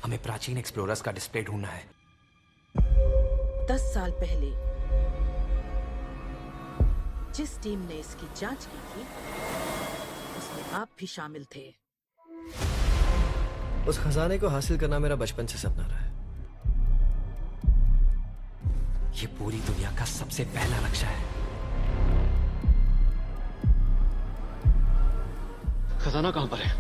हमें प्राचीन एक्सप्लोरर्स का डिस्प्ले ढूंढना है। 10 साल पहले जिस टीम ने इसकी जांच की थी उसमें आप भी शामिल थे। उस खजाने को हासिल करना मेरा बचपन से सपना रहा है। ये पूरी दुनिया का सबसे पहला नक्शा है। खजाना कहां पर है?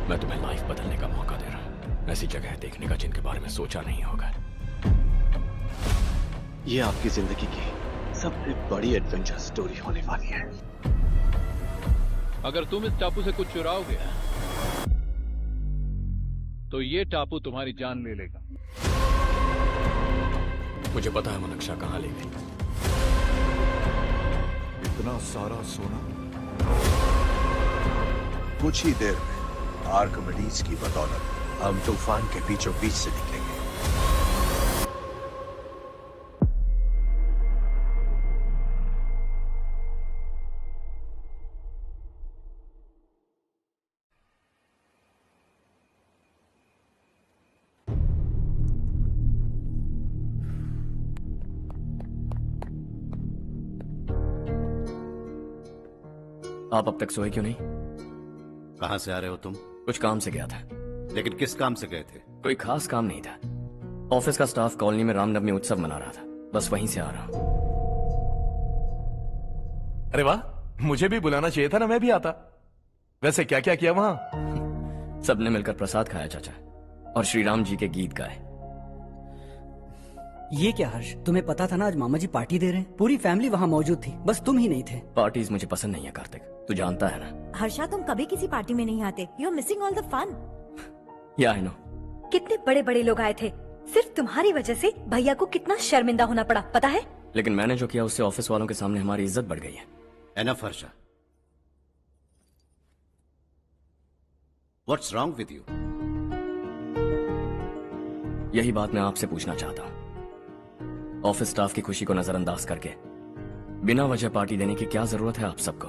मैं तुम्हें लाइफ बदलने का मौका दे रहा हूं, ऐसी जगह देखने का जिनके बारे में सोचा नहीं होगा। ये आपकी जिंदगी की सबसे बड़ी एडवेंचर स्टोरी होने वाली है। अगर तुम इस टापू से कुछ चुराओगे तो ये टापू तुम्हारी जान ले लेगा। मुझे पता है वो नक्शा कहां ले गई। इतना सारा सोना कुछ ही देर में आर्किमिडीज की बदौलत हम तूफान के बीचों बीच से निकलेंगे। आप अब तक सोए क्यों नहीं? कहां से आ रहे हो तुम? कुछ काम से गया था। लेकिन किस काम से गए थे? कोई खास काम नहीं था। ऑफिस का स्टाफ कॉलोनी में रामनवमी उत्सव मना रहा था, बस वहीं से आ रहा हूं। अरे वाह, मुझे भी बुलाना चाहिए था ना, मैं भी आता। वैसे क्या क्या किया वहां? सबने मिलकर प्रसाद खाया चाचा, और श्री राम जी के गीत गाए। ये क्या हर्ष, तुम्हें पता था ना आज मामा जी पार्टी दे रहे हैं? पूरी फैमिली वहाँ मौजूद थी, बस तुम ही नहीं थे। पार्टीज मुझे पसंद नहीं है कार्तिक, तू जानता है ना। हर्षा, तुम कभी किसी पार्टी में नहीं आते। You are missing all the fun. Yeah I no. कितने बड़े बड़े लोग आए थे, सिर्फ तुम्हारी वजह से भैया को कितना शर्मिंदा होना पड़ा, पता है? लेकिन मैंने जो किया उससे ऑफिस वालों के सामने हमारी इज्जत बढ़ गई है। Enough Harsha, what's wrong with you? यही बात मैं आपसे पूछना चाहता हूँ। ऑफिस स्टाफ की खुशी को नजरअंदाज करके बिना वजह पार्टी देने की क्या जरूरत है आप सबको?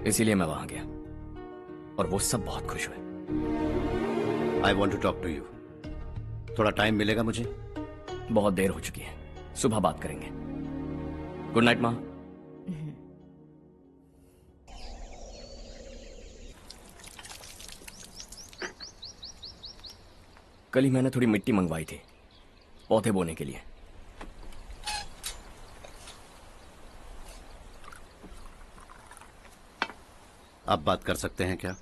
इसीलिए मैं वहां गया और वो सब बहुत खुश हुए। I want to talk to you. थोड़ा टाइम मिलेगा मुझे? बहुत देर हो चुकी है, सुबह बात करेंगे। गुड नाइट माँ। कल ही मैंने थोड़ी मिट्टी मंगवाई थी पौधे बोने के लिए। आप बात कर सकते हैं क्या?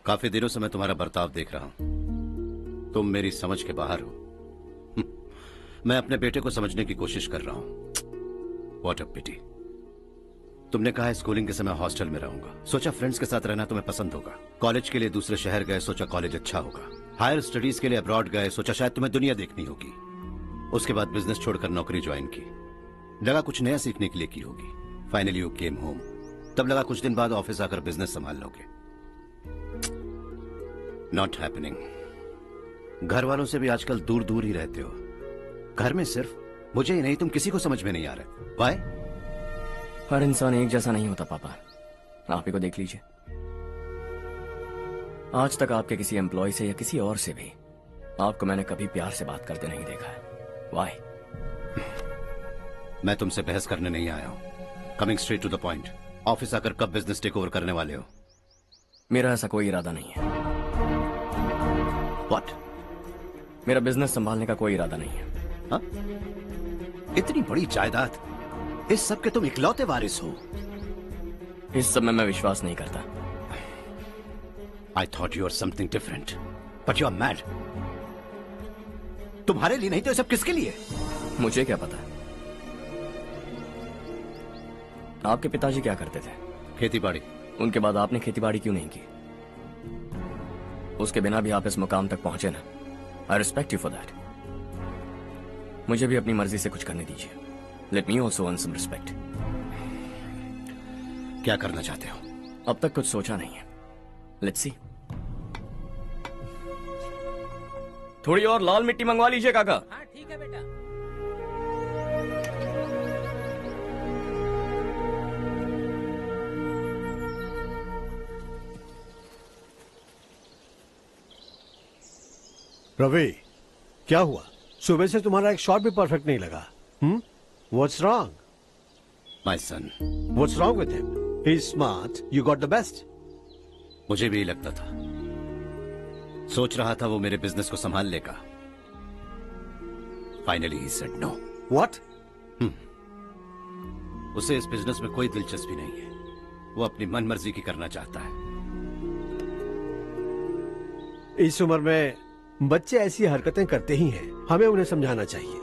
काफी दिनों से मैं तुम्हारा बर्ताव देख रहा हूं, तुम मेरी समझ के बाहर हो। मैं अपने बेटे को समझने की कोशिश कर रहा हूं। व्हाट अ पिटी। तुमने कहा स्कूलिंग के समय हॉस्टल में रहूंगा, सोचा फ्रेंड्स के साथ रहना तुम्हें पसंद होगा। कॉलेज के लिए दूसरे शहर गए, सोचा कॉलेज अच्छा होगा। हायर स्टडीज के लिए अब्रॉड गए, सोचा शायद तुम्हें दुनिया देखनी होगी। उसके बाद बिजनेस छोड़कर नौकरी ज्वाइन की, लगा कुछ नया सीखने के लिए की होगी। फाइनली यू केम होम, तब लगा कुछ दिन बाद ऑफिस आकर बिजनेस संभाल लोगे। Not happening. घर वालों से भी आजकल दूर दूर ही रहते हो। घर में सिर्फ मुझे ही नहीं, तुम किसी को समझ में नहीं आ रहे। वाई? हर इंसान एक जैसा नहीं होता पापा, आप ही को देख लीजिए। आज तक आपके किसी एम्प्लॉय से या किसी और से भी आपको मैंने कभी प्यार से बात करते नहीं देखा है। वाई? मैं तुमसे बहस करने नहीं आया हूं। Coming straight to the point, office आकर कब बिजनेस टेक ओवर करने वाले हो? मेरा ऐसा कोई इरादा नहीं है। व्हाट? मेरा बिजनेस संभालने का कोई इरादा नहीं है। हा? इतनी बड़ी जायदाद, इस सब के तुम इकलौते वारिस हो। इस सब में मैं विश्वास नहीं करता। I thought you were something different, but you are mad. तुम्हारे लिए नहीं तो ये सब किसके लिए? मुझे क्या पता। आपके पिताजी क्या करते थे? खेतीबाड़ी। उनके बाद आपने खेतीबाड़ी क्यों नहीं की? उसके बिना भी आप इस मुकाम तक पहुंचे ना। I respect you for that. मुझे भी अपनी मर्जी से कुछ करने दीजिए। Let me also earn some respect. क्या करना चाहते हो? अब तक कुछ सोचा नहीं है। Let's see. थोड़ी और लाल मिट्टी मंगवा लीजिए काका। हाँ ठीक है बेटा। रवि, क्या हुआ? सुबह से तुम्हारा एक शॉट भी परफेक्ट नहीं लगा. What's wrong? My son, What's wrong with him? He's smart. You got the best. मुझे भी यही लगता था. सोच रहा था वो मेरे बिजनेस को संभाल लेगा. Finally he said no. What? उसे इस बिजनेस में कोई दिलचस्पी नहीं है. वो अपनी मनमर्जी की करना चाहता है. इस उम्र में बच्चे ऐसी हरकतें करते ही हैं. हमें उन्हें समझाना चाहिए.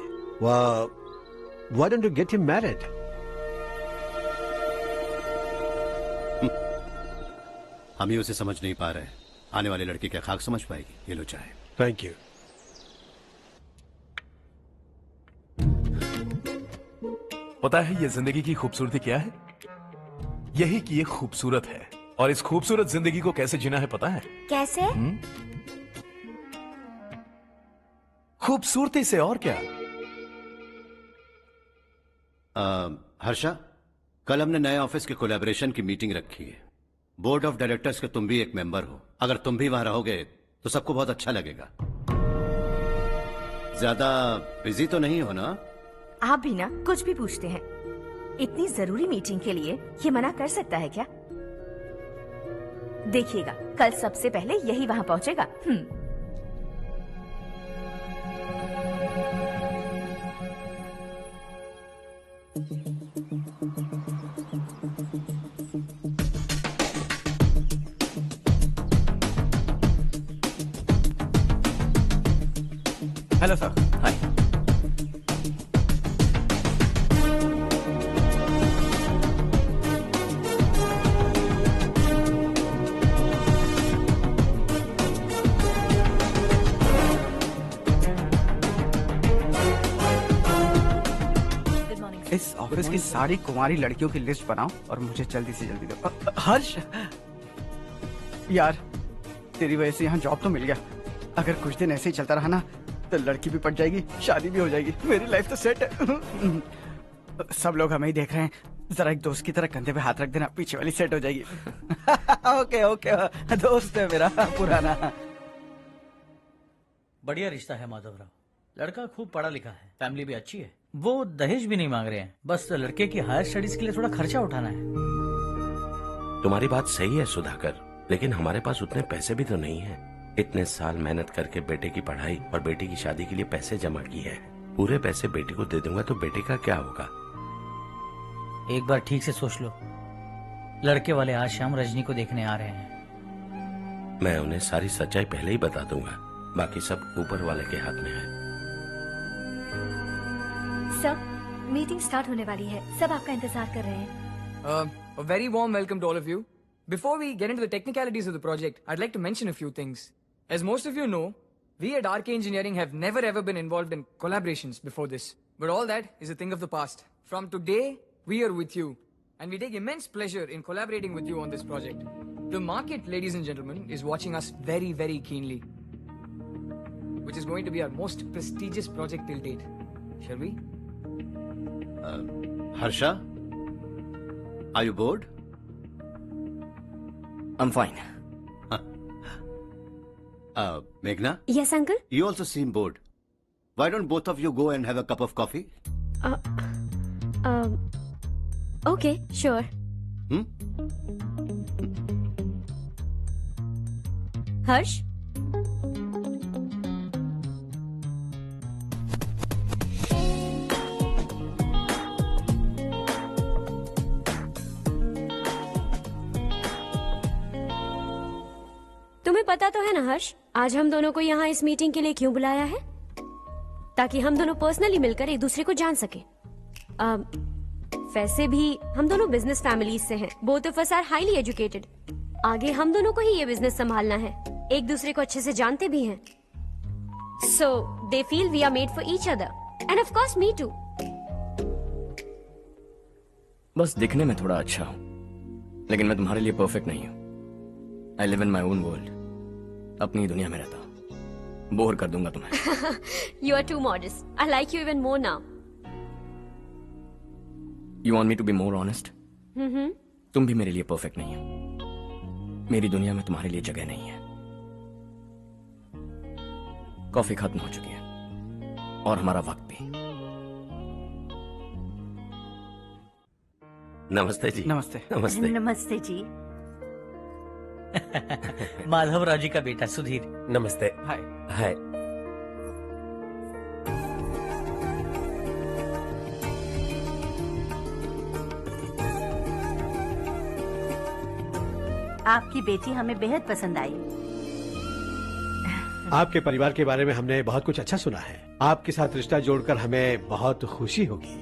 Why don't you get him married? हम ही उसे समझ नहीं पा रहे. आने वाली लड़की क्या खाक समझ पाएगी? ये लो चाहे. Thank you. पता है ये जिंदगी की खूबसूरती क्या है? यही कि ये खूबसूरत है. और इस खूबसूरत जिंदगी को कैसे जीना है पता है? कैसे? खूबसूरती से. और क्या? हर्षा, कल हमने नए ऑफिस के कोलैबोरेशन की मीटिंग रखी है. बोर्ड ऑफ डायरेक्टर्स के तुम भी एक मेंबर हो. अगर तुम भी वहां रहोगे तो सबको बहुत अच्छा लगेगा. ज्यादा बिजी तो नहीं हो ना? आप भी ना कुछ भी पूछते हैं. इतनी जरूरी मीटिंग के लिए ये मना कर सकता है क्या? देखिएगा, कल सबसे पहले यही वहां पहुंचेगा. Hello sir. हाय. इस ऑफिस की सारी कुंवारी लड़कियों की लिस्ट बनाओ और मुझे जल्दी से जल्दी दो. हर्ष, यार तेरी वजह से यहाँ जॉब तो मिल गया. अगर कुछ दिन ऐसे ही चलता रहा ना तो लड़की भी पट जाएगी, शादी भी हो जाएगी. मेरी लाइफ तो सेट है. सब लोग हमें ही देख रहे हैं. जरा एक दोस्त की तरह कंधे पे हाथ रख देना, पीछे वाली सेट हो जाएगी. ओके ओके, दोस्त है मेरा पुराना. बढ़िया रिश्ता है माधवराव. लड़का खूब पढ़ा लिखा है, फैमिली भी अच्छी है. वो दहेज भी नहीं मांग रहे हैं, बस लड़के की हायर स्टडीज के लिए थोड़ा खर्चा उठाना है. तुम्हारी बात सही है सुधाकर, लेकिन हमारे पास उतने पैसे भी तो नहीं है. इतने साल मेहनत करके बेटे की पढ़ाई और बेटे की शादी के लिए पैसे जमा किए हैं. पूरे पैसे बेटे को दे दूंगा तो बेटे का क्या होगा? एक बार ठीक से सोच लो. लड़के वाले आज शाम रजनी को देखने आ रहे हैं. मैं उन्हें सारी सच्चाई पहले ही बता दूंगा. बाकी सब ऊपर वाले के हाथ में है. सर, मीटिंग स्टार्ट होने वाली है. सब आपका इंतजार कर रहे हैं. A very warm welcome to all of you. Before we get into the technicalities of the project, I'd like to mention a few things. As most of you know, we at RK Engineering have never ever been involved in collaborations before this. But all that is a thing of the past. From today, we are with you. And we take immense pleasure in collaborating with you on this project. The market, ladies and gentlemen, is watching us very, very keenly. Which is going to be our most prestigious project till date. Shall we? Harsha, are you bored? I'm fine. Meghna? Yes, uncle? You also seem bored. Why don't both of you go and have a cup of coffee? Okay, sure. Harsh? तुम्हें पता तो है ना हर्ष, आज हम दोनों को यहाँ इस मीटिंग के लिए क्यों बुलाया है? ताकि हम दोनों पर्सनली मिलकर एक दूसरे को जान सके. वैसे भी हम दोनों बिजनेस फैमिलीज से हैं. Both of us are highly educated. आगे हम दोनों को ही ये बिजनेस संभालना है. एक दूसरे को अच्छे से जानते भी हैं. So they feel we are made for each other. And of course me too. बस दिखने में थोड़ा अच्छा हूं, लेकिन मैं तुम्हारे लिए परफेक्ट नहीं हूं. I live in my own world. अपनी दुनिया में रहता हूं. बोर कर दूंगा तुम्हें. You are too modest. I like you even more now. You want me to be more honest? तुम भी मेरे लिए परफेक्ट नहीं हो. मेरी दुनिया में तुम्हारे लिए जगह नहीं है. कॉफी खत्म हो चुकी है और हमारा वक्त भी। नमस्ते जी। नमस्ते। नमस्ते। नमस्ते जी। माधवराव जी का बेटा सुधीर। नमस्ते। हाय। हाय। आपकी बेटी हमें बेहद पसंद आई। आपके परिवार के बारे में हमने बहुत कुछ अच्छा सुना है। आपके साथ रिश्ता जोड़कर हमें बहुत खुशी होगी।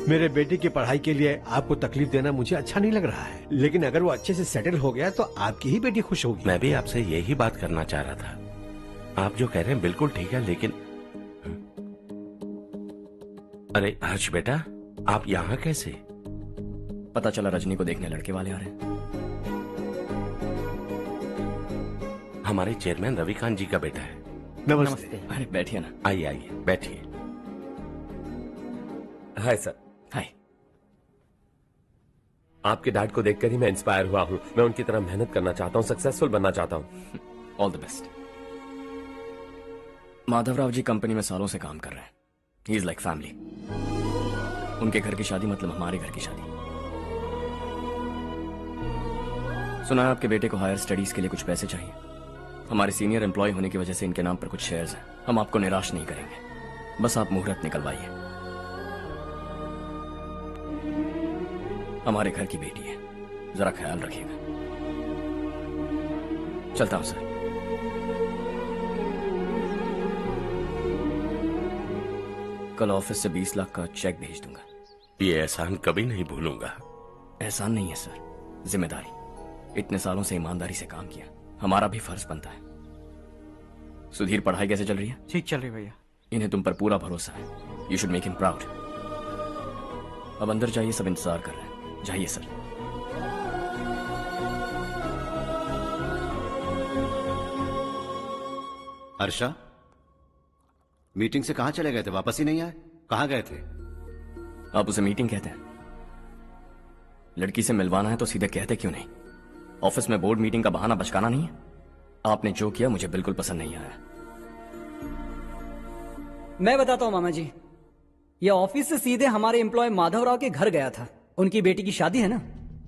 मेरे बेटे की पढ़ाई के लिए आपको तकलीफ देना मुझे अच्छा नहीं लग रहा है, लेकिन अगर वो अच्छे से सेटल हो गया तो आपकी ही बेटी खुश होगी। मैं भी आपसे यही बात करना चाह रहा था। आप जो कह रहे हैं बिल्कुल ठीक है, लेकिन अरे हर्ष बेटा, आप यहाँ कैसे? पता चला रजनी को देखने लड़के वाले आ रहे हैं। हमारे चेयरमैन रविकांत जी का बेटा है। नमस्ते। अरे बैठिए ना। आइए आइए बैठिए। Hi sir. हाय। आपके डैड को देखकर ही मैं इंस्पायर हुआ हूँ। मैं उनकी तरह मेहनत करना चाहता हूँ, सक्सेसफुल बनना चाहता हूँ। All the best. Madhavrao ji company में सालों से काम कर रहे हैं। He is like family. उनके घर की शादी मतलब हमारे घर की शादी। सुना है आपके बेटे को हायर स्टडीज के लिए कुछ पैसे चाहिए। हमारे सीनियर एम्प्लॉय होने की वजह से इनके नाम पर कुछ शेयर्स हैं। हम आपको निराश नहीं करेंगे, बस आप मुहूर्त निकलवाइए। हमारे घर की बेटी है, जरा ख्याल रखिएगा। चलता हूं सर। कल ऑफिस से 20 लाख का चेक भेज दूंगा। ये एहसान कभी नहीं भूलूंगा। एहसान नहीं है सर, जिम्मेदारी। इतने सालों से ईमानदारी से काम किया, हमारा भी फर्ज बनता है। सुधीर, पढ़ाई कैसे चल रही है? ठीक चल रही भैया। इन्हें तुम पर पूरा भरोसा है। You should make him proud. अब अंदर जाइए, सब इंतजार कर रहे हैं। जाइए सर। हर्षा, मीटिंग से कहां चले गए थे? वापस ही नहीं आए? कहां गए थे? आप उसे मीटिंग कहते हैं? लड़की से मिलवाना है तो सीधे कहते क्यों नहीं? ऑफिस में बोर्ड मीटिंग का बहाना बचकाना नहीं है। आपने जो किया मुझे बिल्कुल पसंद नहीं आया। मैं बताता हूँ मामा जी, ये ऑफिस से सीधे हमारे एम्प्लॉय माधवराव के घर गया था। उनकी बेटी की शादी है ना,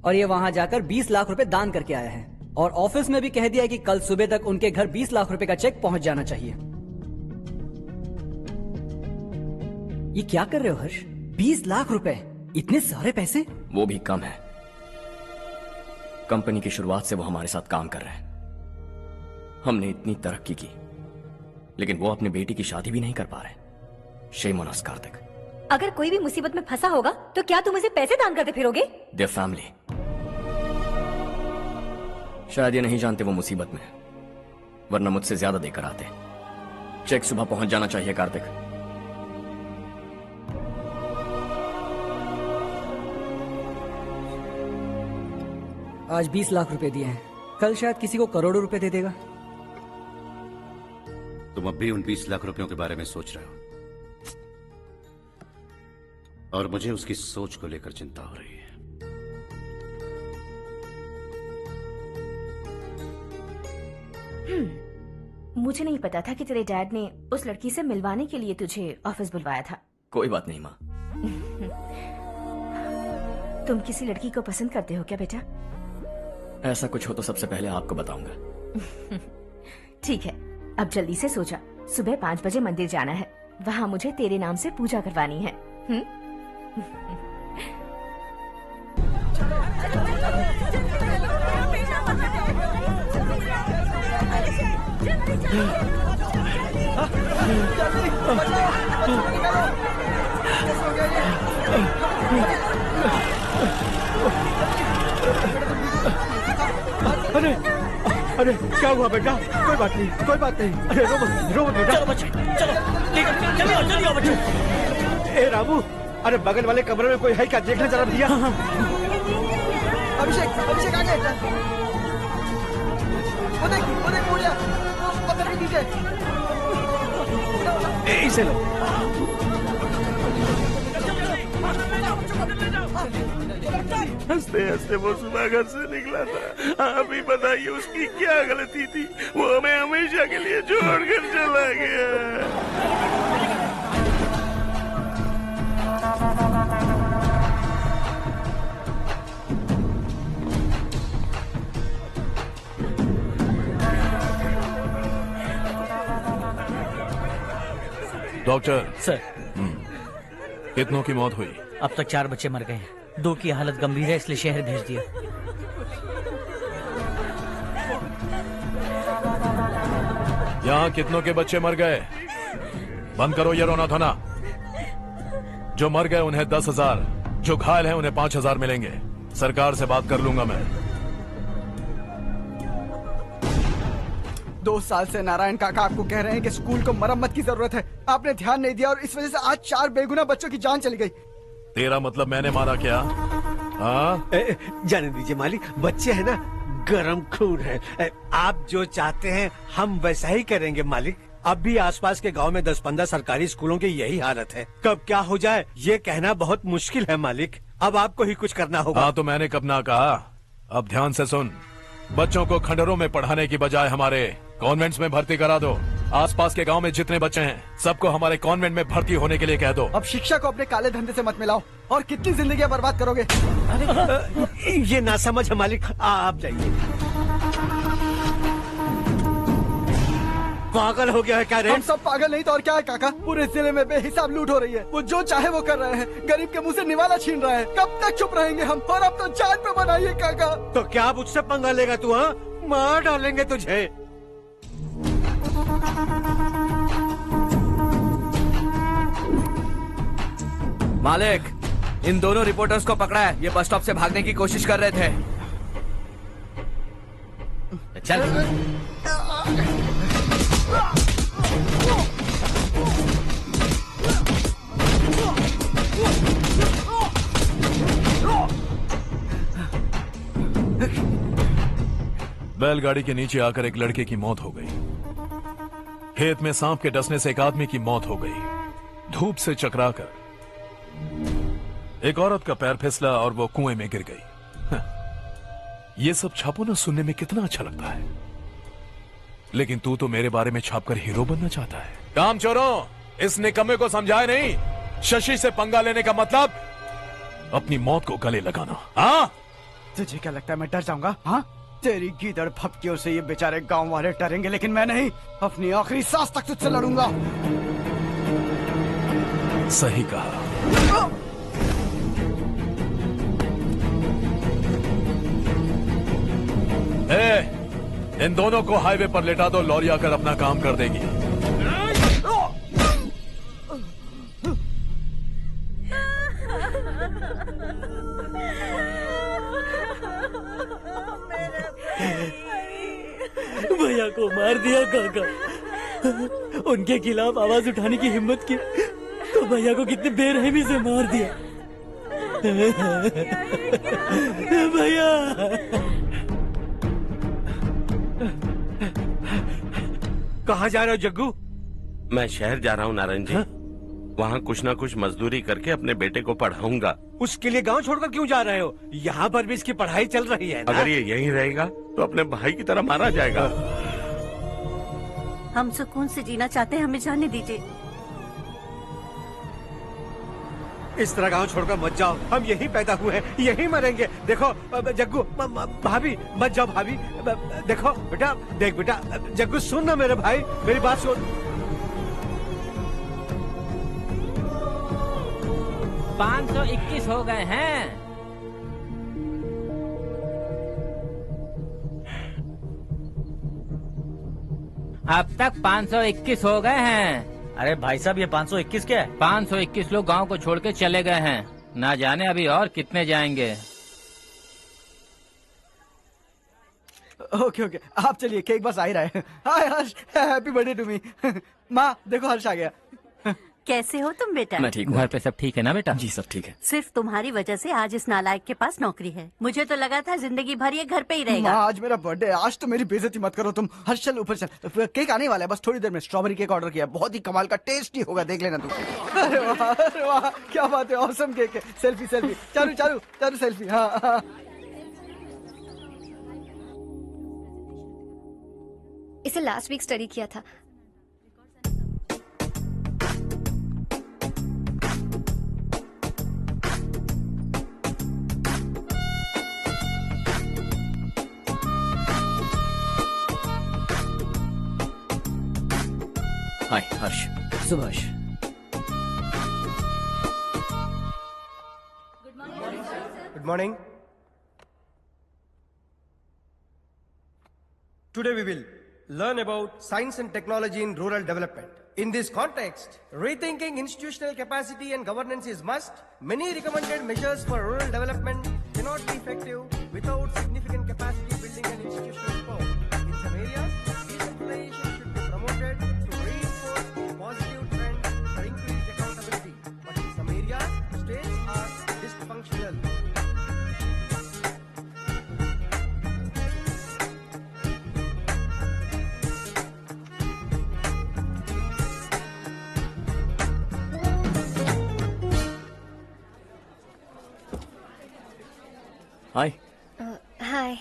और ये वहां जाकर 20 लाख रुपए दान करके आया है। और ऑफिस में भी कह दिया कि कल सुबह तक उनके घर 20 लाख रुपए का चेक पहुंच जाना चाहिए। ये क्या कर रहे हो हर्ष? 20 लाख रुपए, इतने सारे पैसे? वो भी कम है। कंपनी की शुरुआत से वो हमारे साथ काम कर रहे हैं। हमने इतनी तरक्की की, लेकिन वो अपनी बेटी की शादी भी नहीं कर पा रहे। Shame on us Kartik. अगर कोई भी मुसीबत में फंसा होगा तो क्या तुम उसे पैसे दान करते फिरोगे? Their family. शायद ये नहीं जानते वो मुसीबत में है, वरना मुझसे ज्यादा देकर आते। चेक सुबह पहुंच जाना चाहिए कार्तिक। आज 20 लाख रुपए दिए हैं, कल शायद किसी को करोड़ों रुपए दे देगा। तुम अब भी उन 20 लाख रुपयों के बारे में सोच रहे हो, और मुझे उसकी सोच को लेकर चिंता हो रही है। मुझे नहीं पता था कि तेरे डैड ने उस लड़की से मिलवाने के लिए तुझे ऑफिस बुलवाया था। कोई बात नहीं माँ। तुम किसी लड़की को पसंद करते हो क्या बेटा? ऐसा कुछ हो तो सबसे पहले आपको बताऊंगा। ठीक है, अब जल्दी से सो जा। सुबह 5 बजे मंदिर जाना है, वहाँ मुझे तेरे नाम से पूजा करवानी है। अरे अरे क्या हुआ बेटा? कोई बात नहीं, कोई बात नहीं। अरे रो मत बेटा। चलो बच्चे, चलो जल्दी आओ बच्चे। ए रामू, अरे बगल वाले कमरे में कोई है क्या? देखना जरा भैया। अभिषेक, अभिषेक आ गए। वो देख पूजा, वो पत्थर के नीचे। इसे लो। चलो हंसते हंसते वो सुबह घर से निकला था। आप ही बताइए उसकी क्या गलती थी, वो हमें हमेशा के लिए छोड़कर चला गया। डॉक्टर सर, कितनों की मौत हुई? अब तक 4 बच्चे मर गए हैं, 2 की हालत गंभीर है, इसलिए शहर भेज दिया। यहाँ कितनों के बच्चे मर गए? बंद करो ये रोना धोना। जो मर गए उन्हें 10,000, जो घायल हैं उन्हें 5,000 मिलेंगे। सरकार से बात कर लूंगा मैं। 2 साल से नारायण काका आपको कह रहे हैं कि स्कूल को मरम्मत की जरूरत है। आपने ध्यान नहीं दिया और इस वजह से आज 4 बेगुनाह बच्चों की जान चली गई। तेरा मतलब मैंने मारा क्या? हाँ? जाने दीजिए मालिक, बच्चे हैं ना, गरम खून है। आप जो चाहते हैं हम वैसा ही करेंगे मालिक। अब भी आसपास के गांव में 10-15 सरकारी स्कूलों की यही हालत है। कब क्या हो जाए ये कहना बहुत मुश्किल है मालिक। अब आपको ही कुछ करना होगा। हाँ तो मैंने कब ना कहा। अब ध्यान से सुन, बच्चों को खंडरों में पढ़ाने की बजाय हमारे कॉन्वेंट्स में भर्ती करा दो। आसपास के गांव में जितने बच्चे हैं सबको हमारे कॉन्वेंट में भर्ती होने के लिए कह दो। अब शिक्षा को अपने काले धंधे से मत मिलाओ, और कितनी जिंदगियां बर्बाद करोगे। ये ना समझ है मालिक, आप जाइए। पागल हो गया है क्या रे? हम सब पागल नहीं तो और क्या है काका। पूरे जिले में बेहिसाब लूट हो रही है। वो जो चाहे वो कर रहे हैं, गरीब के मुंह से निवाला छीन रहे हैं। कब तक चुप रहेंगे हम? और अब तो जान पे बनाइए काका। तो क्या मुझसे पंगा लेगा तू? हाँ, मार डालेंगे तुझे। मालिक, इन दोनों रिपोर्टर्स को पकड़ा है। ये बस स्टॉप से भागने की कोशिश कर रहे थे। चल। बैलगाड़ी के नीचे आकर एक लड़के की मौत हो गई। खेत में सांप के डसने से एक आदमी की मौत हो गई। धूप से चकराकर एक औरत का पैर फिसला और वो कुएं में गिर गई। ये सब छापो ना, सुनने में कितना अच्छा लगता है, लेकिन तू तो मेरे बारे में छापकर हीरो बनना चाहता है। काम चोरों, इस निकम्मे को समझाए नहीं। शशि से पंगा लेने का मतलब अपनी मौत को गले लगाना। हाँ, तुझे क्या लगता है मैं डर जाऊंगा? हाँ, तेरी गीदड़ फपकियों से ये बेचारे गांव वाले डरेंगे, लेकिन मैं नहीं। अपनी आखिरी सांस तक तुझसे लड़ूंगा। सही कहा। इन दोनों को हाईवे पर लेटा दो, लॉरी आकर अपना काम कर देगी। भैया को मार दिया काका। उनके खिलाफ आवाज उठाने की हिम्मत की तो भैया को कितने बेरहमी से मार दिया। भैया कहाँ जा रहे हो जग्गू? मैं शहर जा रहा हूँ नारायण जी। वहाँ कुछ ना कुछ मजदूरी करके अपने बेटे को पढ़ाऊंगा। उसके लिए गांव छोड़कर क्यों जा रहे हो? यहाँ पर भी इसकी पढ़ाई चल रही है ना? अगर ये यहीं रहेगा तो अपने भाई की तरह मारा जाएगा। हम सुकून से जीना चाहते हैं, हमें जाने दीजिए। इस तरह गांव छोड़कर मत जाओ, हम यहीं पैदा हुए हैं, यहीं मरेंगे। देखो जग्गू, भाभी मत जाओ भाभी। देखो बेटा, देख बेटा, जग्गू सुन ना मेरे भाई, मेरी बात सुन। 521 हो गए हैं। अब तक 521 हो गए हैं। अरे भाई साहब, ये 521 क्या है? 521 लोग गांव को छोड़ के चले गए हैं। ना जाने अभी और कितने जाएंगे। ओके ओके, आप चलिए, केक बस आ ही रहा है। हाय हर्ष, हैप्पी बर्थडे टू मी। माँ देखो, हर्ष आ गया। कैसे हो तुम बेटा? मैं ठीक हूँ। घर पे सब ठीक है ना बेटा? जी सब ठीक है। सिर्फ तुम्हारी वजह से आज इस नालायक के पास नौकरी है। मुझे तो लगा था जिंदगी भर ये घर पे ही रहेगा। माँ, आज मेरा बर्थडे है, आज तो मेरी बेइज्जती मत करो तुम। हर्ष चल ऊपर चल, केक आने वाला है बस थोड़ी देर में। स्ट्रॉबेरी केक ऑर्डर किया, बहुत ही कमाल का टेस्टी होगा, देख लेना तू। अरे वाह क्या बात है, ऑसम केक है। Selfie selfie, Charu Charu Charu selfie. हाँ। इसे लास्ट वीक स्टडी किया था। हाय हर्ष। Subhash. Good morning. Today we will learn about science and technology in rural development. In this context, rethinking institutional capacity and governance is must. Many recommended measures for rural development cannot be effective without significant capacity building and institutional support. In some areas, decentralization should be promoted to reinforce positive trends for increased accountability. But in some areas, states are dysfunctional. Hi. Hi.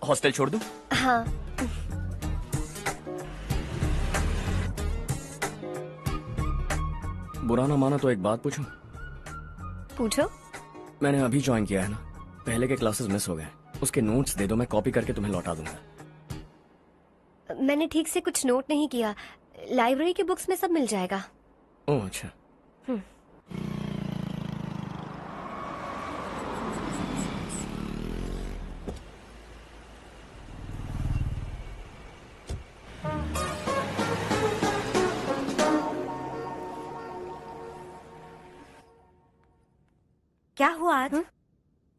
Hostel छोड़ दूं? हाँ। बुरा ना माना तो एक बात पूछूं? पूछो। मैंने अभी ज्वाइन किया है ना, पहले के क्लासेस मिस हो गए। उसके नोट्स दे दो, मैं कॉपी करके तुम्हें लौटा दूंगा। मैंने ठीक से कुछ नोट नहीं किया। लाइब्रेरी की बुक्स में सब मिल जाएगा। ओह अच्छा। क्या हुआ आज?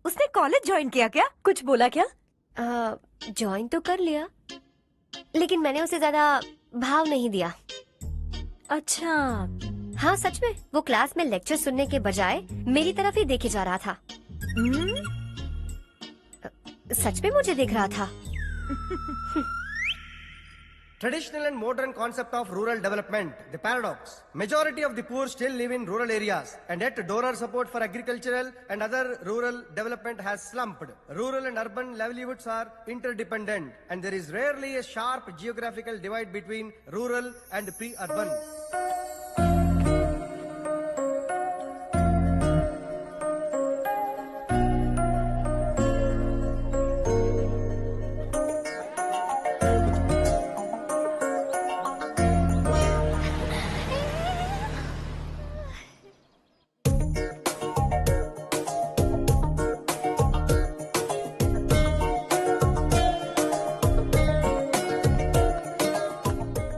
उसने कॉलेज ज्वाइन किया क्या? कुछ बोला क्या? ज्वाइन तो कर लिया, लेकिन मैंने उसे ज्यादा भाव नहीं दिया। अच्छा। हाँ सच में, वो क्लास में लेक्चर सुनने के बजाय मेरी तरफ ही देखे जा रहा था। सच में मुझे देख रहा था। Traditional and modern concept of rural development, the paradox. Majority of the poor still live in rural areas, and yet donor support for agricultural and other rural development has slumped. Rural and urban livelihoods are interdependent, and there is rarely a sharp geographical divide between rural and pre-urban.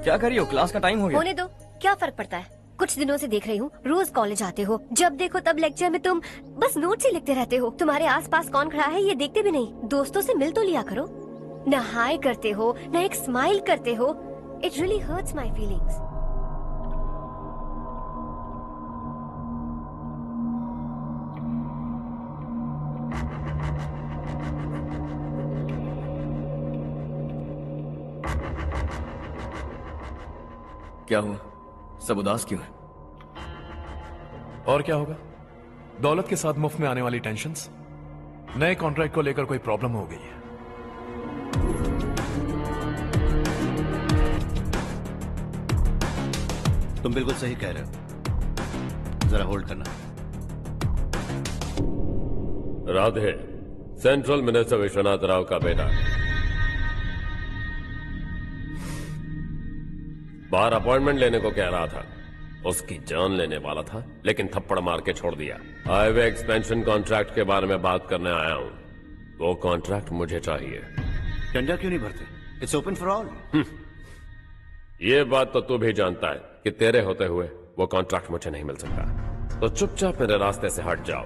क्या कर रही हो? Class का time हो गया। होने दो, क्या फर्क पड़ता है। कुछ दिनों से देख रही हूँ, रोज कॉलेज आते हो, जब देखो तब लेक्चर में तुम बस नोट्स ही लिखते रहते हो। तुम्हारे आसपास कौन खड़ा है ये देखते भी नहीं। दोस्तों से मिल तो लिया करो। न हाय करते हो, न एक स्माइल करते हो। It really hurts my feelings. क्या हुआ? सब उदास क्यों है? और क्या होगा? दौलत के साथ मुफ्त में आने वाली टेंशन्स। नए कॉन्ट्रैक्ट को लेकर कोई प्रॉब्लम हो गई है। तुम बिल्कुल सही कह रहे हो, जरा होल्ड करना। राधे, सेंट्रल मिनिस्टर विश्वनाथ राव का बेटा। बाहर अपॉइंटमेंट लेने को कह रहा था, उसकी जान लेने वाला था, लेकिन थप्पड़ मार के छोड़ दिया। हाईवे एक्सपेंशन कॉन्ट्रैक्ट के बारे में बात करने आया हूं। वो कॉन्ट्रैक्ट मुझे चाहिए। टेंडर क्यों नहीं भरते? It's open for all. ये बात तो तू भी जानता है कि तेरे होते हुए वो कॉन्ट्रैक्ट मुझे नहीं मिल सकता, तो चुपचाप मेरे रास्ते से हट जाओ।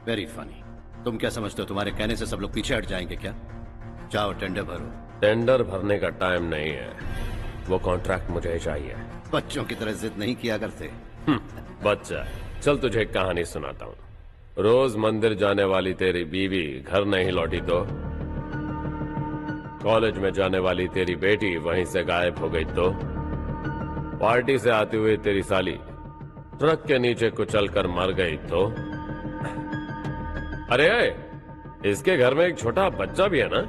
Very funny. तुम क्या समझते हो तुम्हारे कहने से सब लोग पीछे हट जाएंगे क्या? जाओ टेंडर भरो। टेंडर भरने का टाइम नहीं है, वो कॉन्ट्रैक्ट मुझे चाहिए। बच्चों की तरह जिद नहीं किया करते। बच्चा, चल तुझे एक कहानी सुनाता हूँ। रोज मंदिर जाने वाली तेरी बीवी घर नहीं लौटी तो, कॉलेज में जाने वाली तेरी बेटी वहीं से गायब हो गई तो, पार्टी से आती हुई तेरी साली ट्रक के नीचे कुचलकर मर गई तो। अरे इसके घर में एक छोटा बच्चा भी है ना।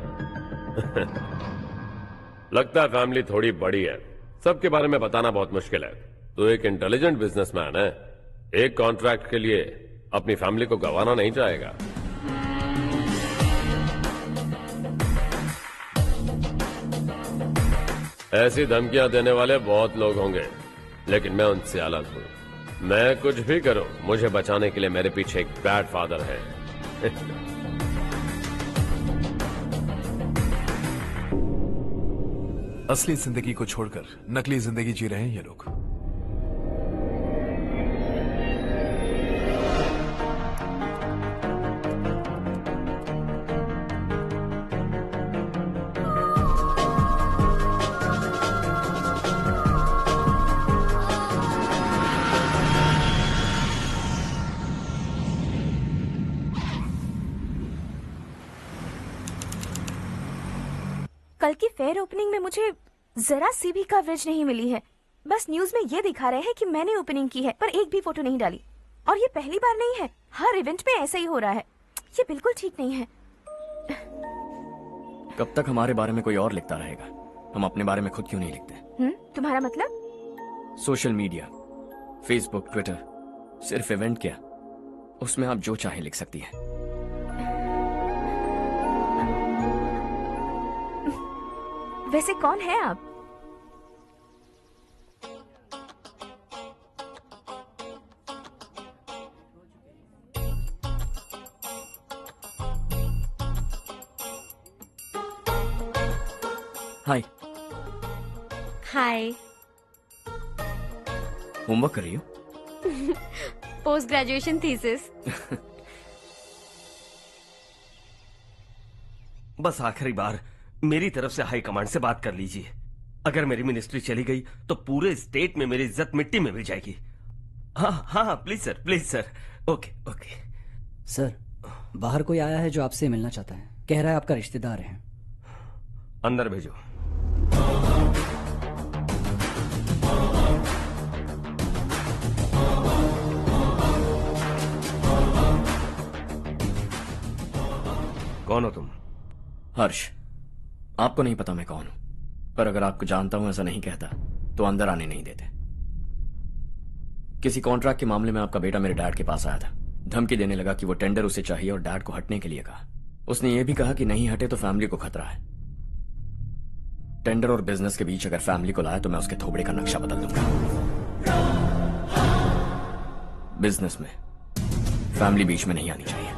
लगता है फैमिली थोड़ी बड़ी है, सबके बारे में बताना बहुत मुश्किल है। तो एक इंटेलिजेंट बिजनेसमैन है, एक कॉन्ट्रैक्ट के लिए अपनी फैमिली को गंवाना नहीं चाहेगा। ऐसी धमकियां देने वाले बहुत लोग होंगे, लेकिन मैं उनसे अलग हूं। मैं कुछ भी करूं, मुझे बचाने के लिए मेरे पीछे एक बैड फादर है। असली जिंदगी को छोड़कर नकली जिंदगी जी रहे हैं ये लोग। कल की फेयर ओपनिंग में मुझे जरा सी भी कवरेज नहीं मिली है। बस न्यूज में ये दिखा रहे हैं कि मैंने ओपनिंग की है, पर एक भी फोटो नहीं डाली। और ये पहली बार नहीं है, हर इवेंट में ऐसा ही हो रहा है। ये बिल्कुल ठीक नहीं है। कब तक हमारे बारे में कोई और लिखता रहेगा? हम अपने बारे में खुद क्यों नहीं लिखते? तुम्हारा मतलब? सोशल मीडिया, फेसबुक, ट्विटर, सिर्फ इवेंट क्या, उसमें आप जो चाहे लिख सकती हैं। वैसे कौन है आप? हाय। हाय। होमवर्क कर रही हो? Post graduation thesis. बस आखिरी बार मेरी तरफ से हाई कमांड से बात कर लीजिए। अगर मेरी मिनिस्ट्री चली गई तो पूरे स्टेट में मेरी इज्जत मिट्टी में मिल जाएगी। हाँ हाँ please sir, please sir. Okay okay sir, बाहर कोई आया है जो आपसे मिलना चाहता है। कह रहा है आपका रिश्तेदार है। अंदर भेजो। कौन हो तुम? हर्ष। आपको नहीं पता मैं कौन हूं, पर अगर आपको जानता हूं ऐसा नहीं कहता तो अंदर आने नहीं देते। किसी कॉन्ट्रैक्ट के मामले में आपका बेटा मेरे डैड के पास आया था। धमकी देने लगा कि वो टेंडर उसे चाहिए और डैड को हटने के लिए कहा। उसने ये भी कहा कि नहीं हटे तो फैमिली को खतरा है। टेंडर और बिजनेस के बीच अगर फैमिली को लाया तो मैं उसके थोबड़े का नक्शा बदल दूंगा। बिजनेस में फैमिली बीच में नहीं आनी चाहिए।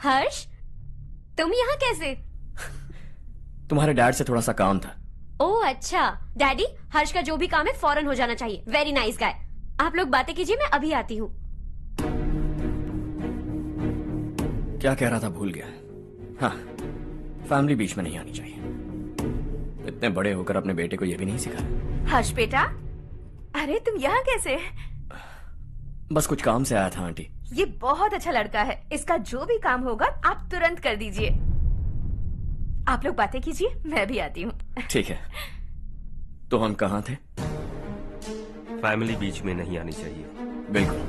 हर्ष, तुम यहाँ कैसे? तुम्हारे डैड से थोड़ा सा काम था। ओह अच्छा। डैडी, हर्ष का जो भी काम है फौरन हो जाना चाहिए। Very nice guy. आप लोग बातें कीजिए, मैं अभी आती हूँ। क्या कह रहा था भूल गया। हाँ, फैमिली बीच में नहीं आनी चाहिए। इतने बड़े होकर अपने बेटे को यह भी नहीं सिखाया। हर्ष बेटा, अरे तुम यहाँ कैसे? बस कुछ काम से आया था आंटी। ये बहुत अच्छा लड़का है। इसका जो भी काम होगा आप तुरंत कर दीजिए। आप लोग बातें कीजिए, मैं भी आती हूँ। ठीक है। तो हम कहाँ थे? फैमिली बीच में नहीं आनी चाहिए। बिल्कुल।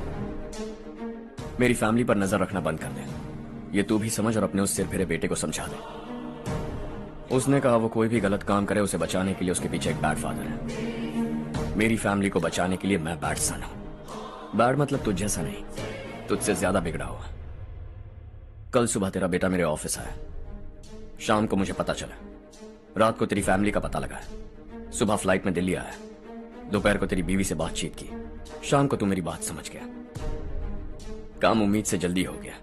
मेरी फैमिली पर नजर रखना बंद कर दे। ये तू भी समझ और अपने उस सिर फिरे बेटे को समझा दे। उसने कहा वो कोई भी गलत काम करे उसे बचाने के लिए उसके पीछे एक बैड फादर है। मेरी फैमिली को बचाने के लिए मैं बैड सन हूं। बैड मतलब तुझ जैसा नहीं, तुझसे ज्यादा बिगड़ा हुआ। कल सुबह तेरा बेटा मेरे ऑफिस आया। शाम को मुझे पता चला। रात को तेरी फैमिली का पता लगा। सुबह फ्लाइट में दिल्ली आया। दोपहर को तेरी बीवी से बातचीत की। शाम को तू मेरी बात समझ गया। काम उम्मीद से जल्दी हो गया।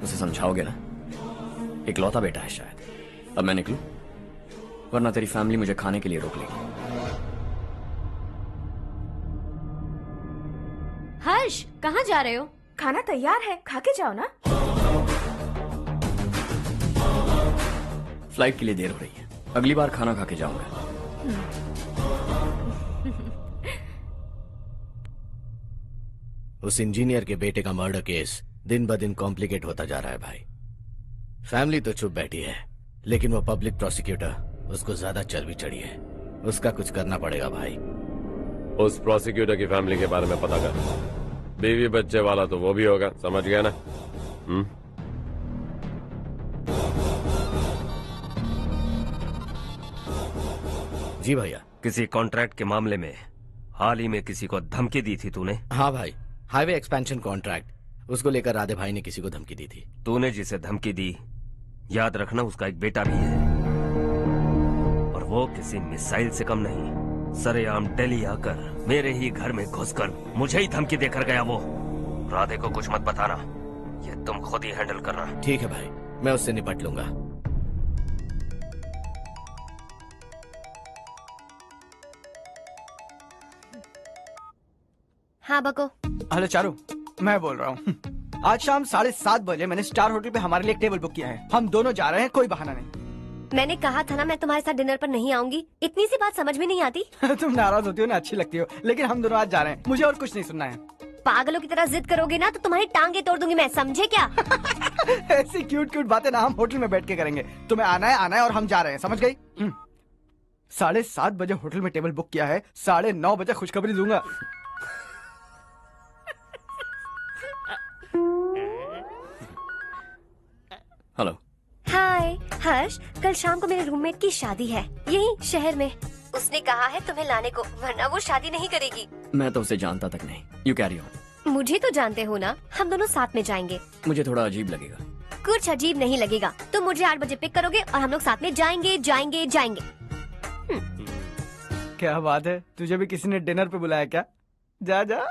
उसे समझाओगे ना? इकलौता बेटा है शायद। अब मैं निकलूं, वरना तेरी फैमिली मुझे खाने के लिए रोक लेगी। हर्ष, कहाँ जा रहे हो? खाना तैयार है, खा के जाओ ना। फ्लाइट के लिए देर हो रही है। अगली बार खाना खा के जाऊंगा। उस इंजीनियर के बेटे का मर्डर केस दिन ब दिन कॉम्प्लिकेट होता जा रहा है भाई। फैमिली तो चुप बैठी है, लेकिन वो पब्लिक प्रोसिक्यूटर उसको ज्यादा चर्बी चढ़ी है। उसका कुछ करना पड़ेगा भाई। उस प्रोसिक्यूटर की फैमिली के बारे में पता कर। बीवी बच्चे वाला तो वो भी होगा, समझ गया ना? जी भैया। किसी कॉन्ट्रैक्ट के मामले में हाल ही में किसी को धमकी दी थी तूने? हाँ भाई, हाईवे एक्सपेंशन कॉन्ट्रैक्ट, उसको लेकर राधे भाई ने किसी को धमकी दी थी। तूने जिसे धमकी दी, याद रखना उसका एक बेटा भी है, और वो किसी मिसाइल से कम नहीं। सरेआम दिल्ली आकर मेरे ही घर में घुसकर मुझे ही धमकी देकर गया वो। राधे को कुछ मत बताना, ये तुम खुद ही हैंडल करना। ठीक है भाई, मैं उससे निपट लूंगा। हाँ बको। हेलो चारू, मैं बोल रहा हूँ। आज शाम 7:30 बजे मैंने स्टार होटल पे हमारे लिए एक टेबल बुक किया है। हम दोनों जा रहे हैं, कोई बहाना नहीं। मैंने कहा था ना मैं तुम्हारे साथ डिनर पर नहीं आऊंगी। इतनी सी बात समझ में नहीं आती? तुम नाराज होती हो ना, अच्छी लगती हो, लेकिन हम दोनों आज जा रहे हैं। मुझे और कुछ नहीं सुनना है। पागलों की तरह जिद करोगे ना तो तुम्हारी टांगे तोड़ दूंगी मैं, समझे क्या? ऐसी क्यूट क्यूट बातें ना हम होटल में बैठ के करेंगे। तुम्हें आना है और हम जा रहे हैं, समझ गई? 7:30 बजे होटल में टेबल बुक किया है, 9:30 बजे खुशखबरी दूंगा। हेलो। हाय हर्ष, कल शाम को मेरे रूममेट की शादी है यही शहर में। उसने कहा है तुम्हें लाने को, वरना वो शादी नहीं करेगी। मैं तो उसे जानता तक नहीं। You carry on. मुझे तो जानते हो ना, हम दोनों साथ में जाएंगे। मुझे थोड़ा अजीब लगेगा। कुछ अजीब नहीं लगेगा। तुम मुझे 8 बजे पिक करोगे और हम लोग साथ में जाएंगे जाएंगे जाएंगे। क्या बात है, तुझे भी किसी ने डिनर पे बुलाया क्या? जा जा।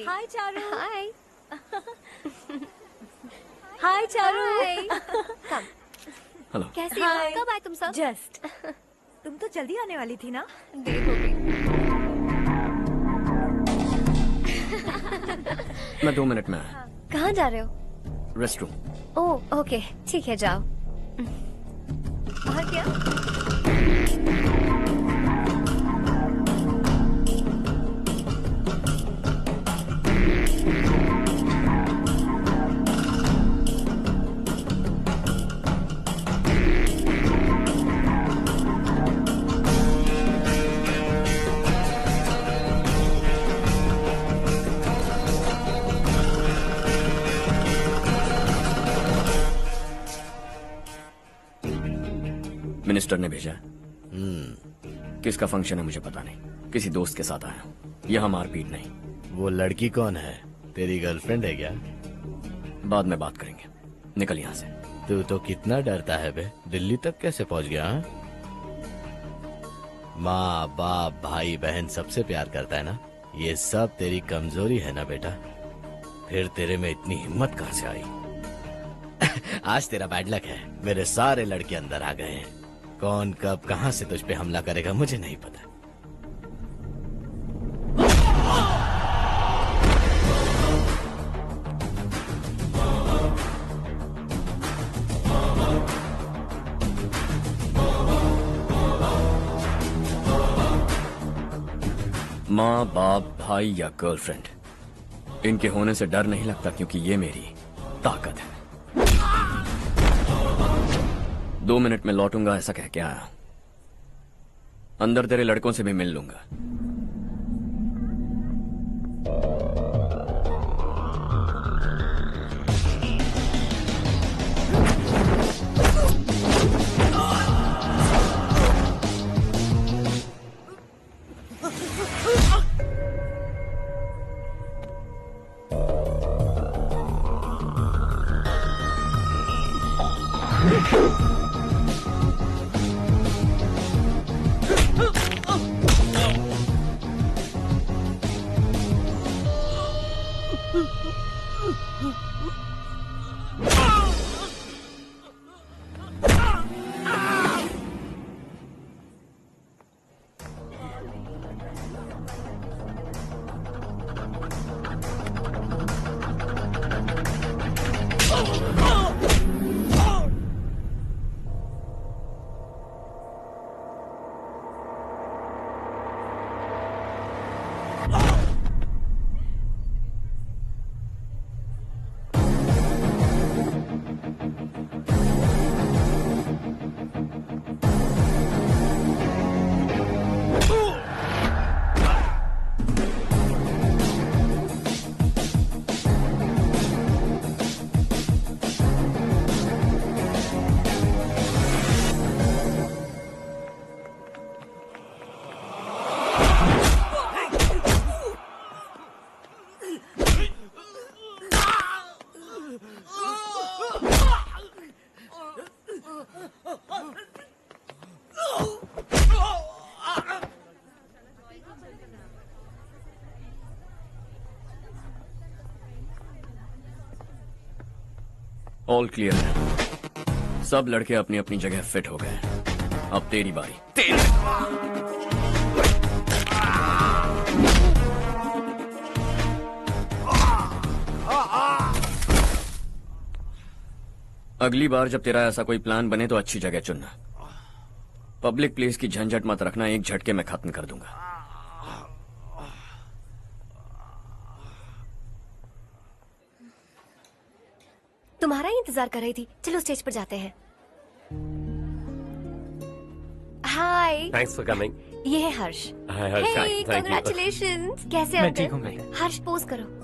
हाय चारू। हाय। हाय चारू। हेलो। कैसी हो? कब आए तुम सब? जस्ट। तुम तो जल्दी आने वाली थी ना? देर हो गई। मैं 2 मिनट में आया। कहाँ जा रहे हो? Rest room. ओह ओके, ठीक है जाओ। और क्या? मिनिस्टर ने भेजा। किसका फंक्शन है मुझे पता नहीं, किसी दोस्त के साथ आया हूँ। यहाँ मारपीट नहीं। वो लड़की कौन है? तेरी गर्लफ्रेंड है क्या? बाद में बात करेंगे, निकल यहाँ से। तू तो कितना डरता है बे, दिल्ली तक कैसे पहुँच गया? माँ बाप भाई बहन सबसे प्यार करता है ना, ये सब तेरी कमजोरी है ना बेटा। फिर तेरे में इतनी हिम्मत कहाँ से आई? आज तेरा बैड लक है, मेरे सारे लड़के अंदर आ गए हैं। कौन कब कहां से तुझ पे हमला करेगा मुझे नहीं पता। माँ बाप भाई या गर्लफ्रेंड, इनके होने से डर नहीं लगता, क्योंकि ये मेरी ताकत है। 2 मिनट में लौटूंगा ऐसा कह के आया। अंदर तेरे लड़कों से भी मिल लूंगा। ऑल क्लियर है। सब लड़के अपनी अपनी जगह फिट हो गए। अब तेरी बारी। अगली बार जब तेरा ऐसा कोई प्लान बने तो अच्छी जगह चुनना। पब्लिक प्लेस की झंझट मत रखना, एक झटके में खत्म कर दूंगा। तुम्हारा ही इंतजार कर रही थी। चलो स्टेज पर जाते हैं। हाय। Thanks for coming. ये है हर्ष। हाय हर्ष। हे कांग्रेचुलेशंस। कैसे मैं हो ठीक हूँ तुम? बेटा। हर्ष पोज करो।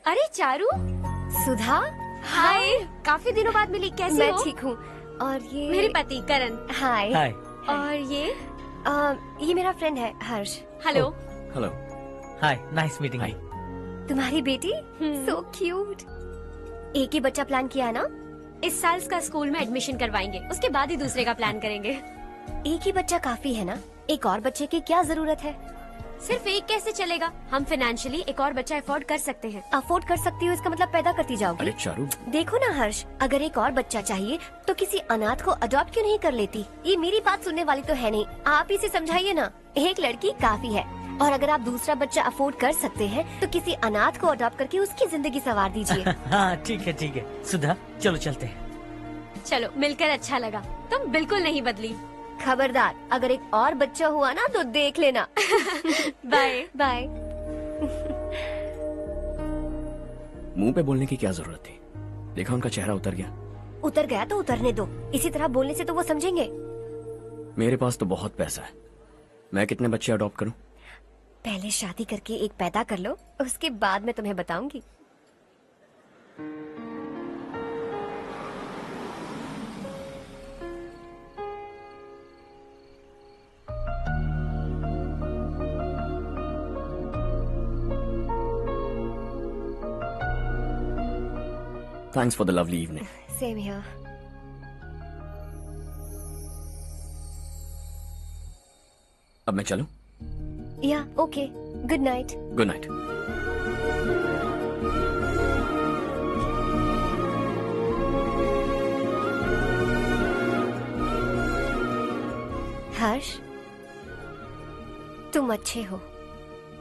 अरे चारू। सुधा। हाय। काफी दिनों बाद मिली, कैसी मैं हो? ठीक हूँ। और ये मेरे पति करण। हाय। हाय। और ये मेरा फ्रेंड है हर्ष। हेलो। हेलो। हाय, नाइस मीटिंग। हाय। तुम्हारी बेटी सो क्यूट। एक ही बच्चा प्लान किया है ना? इस साल इसका स्कूल में एडमिशन करवाएंगे, उसके बाद ही दूसरे का प्लान करेंगे। एक ही बच्चा काफी है ना? एक और बच्चे की क्या जरूरत है? सिर्फ एक कैसे चलेगा? हम फाइनेंशियली एक और बच्चा अफोर्ड कर सकते हैं। अफोर्ड कर सकती हो इसका मतलब पैदा करती जाओगी? अरे चारू, देखो ना हर्ष, अगर एक और बच्चा चाहिए तो किसी अनाथ को अडॉप्ट क्यों नहीं कर लेती? ये मेरी बात सुनने वाली तो है नहीं, आप इसे समझाइए ना। एक लड़की काफी है, और अगर आप दूसरा बच्चा अफोर्ड कर सकते हैं तो किसी अनाथ को अडॉप्ट करके उसकी जिंदगी संवार दीजिए। हाँ ठीक है। सुधा चलो चलते हैं। चलो, मिलकर अच्छा लगा। तुम बिल्कुल नहीं बदली। खबरदार, अगर एक और बच्चा हुआ ना तो देख लेना। Bye bye. मुंह पे बोलने की क्या जरूरत थी? देखा उनका चेहरा उतर गया। उतर गया तो उतरने दो, इसी तरह बोलने से तो वो समझेंगे। मेरे पास तो बहुत पैसा है, मैं कितने बच्चे अडॉप्ट करूं? पहले शादी करके एक पैदा कर लो, उसके बाद मैं तुम्हें बताऊंगी। Thanks for the lovely evening. Same here. अब मैं चलूं? Yeah, okay. Good night. Good night. हर्ष, तुम अच्छे हो।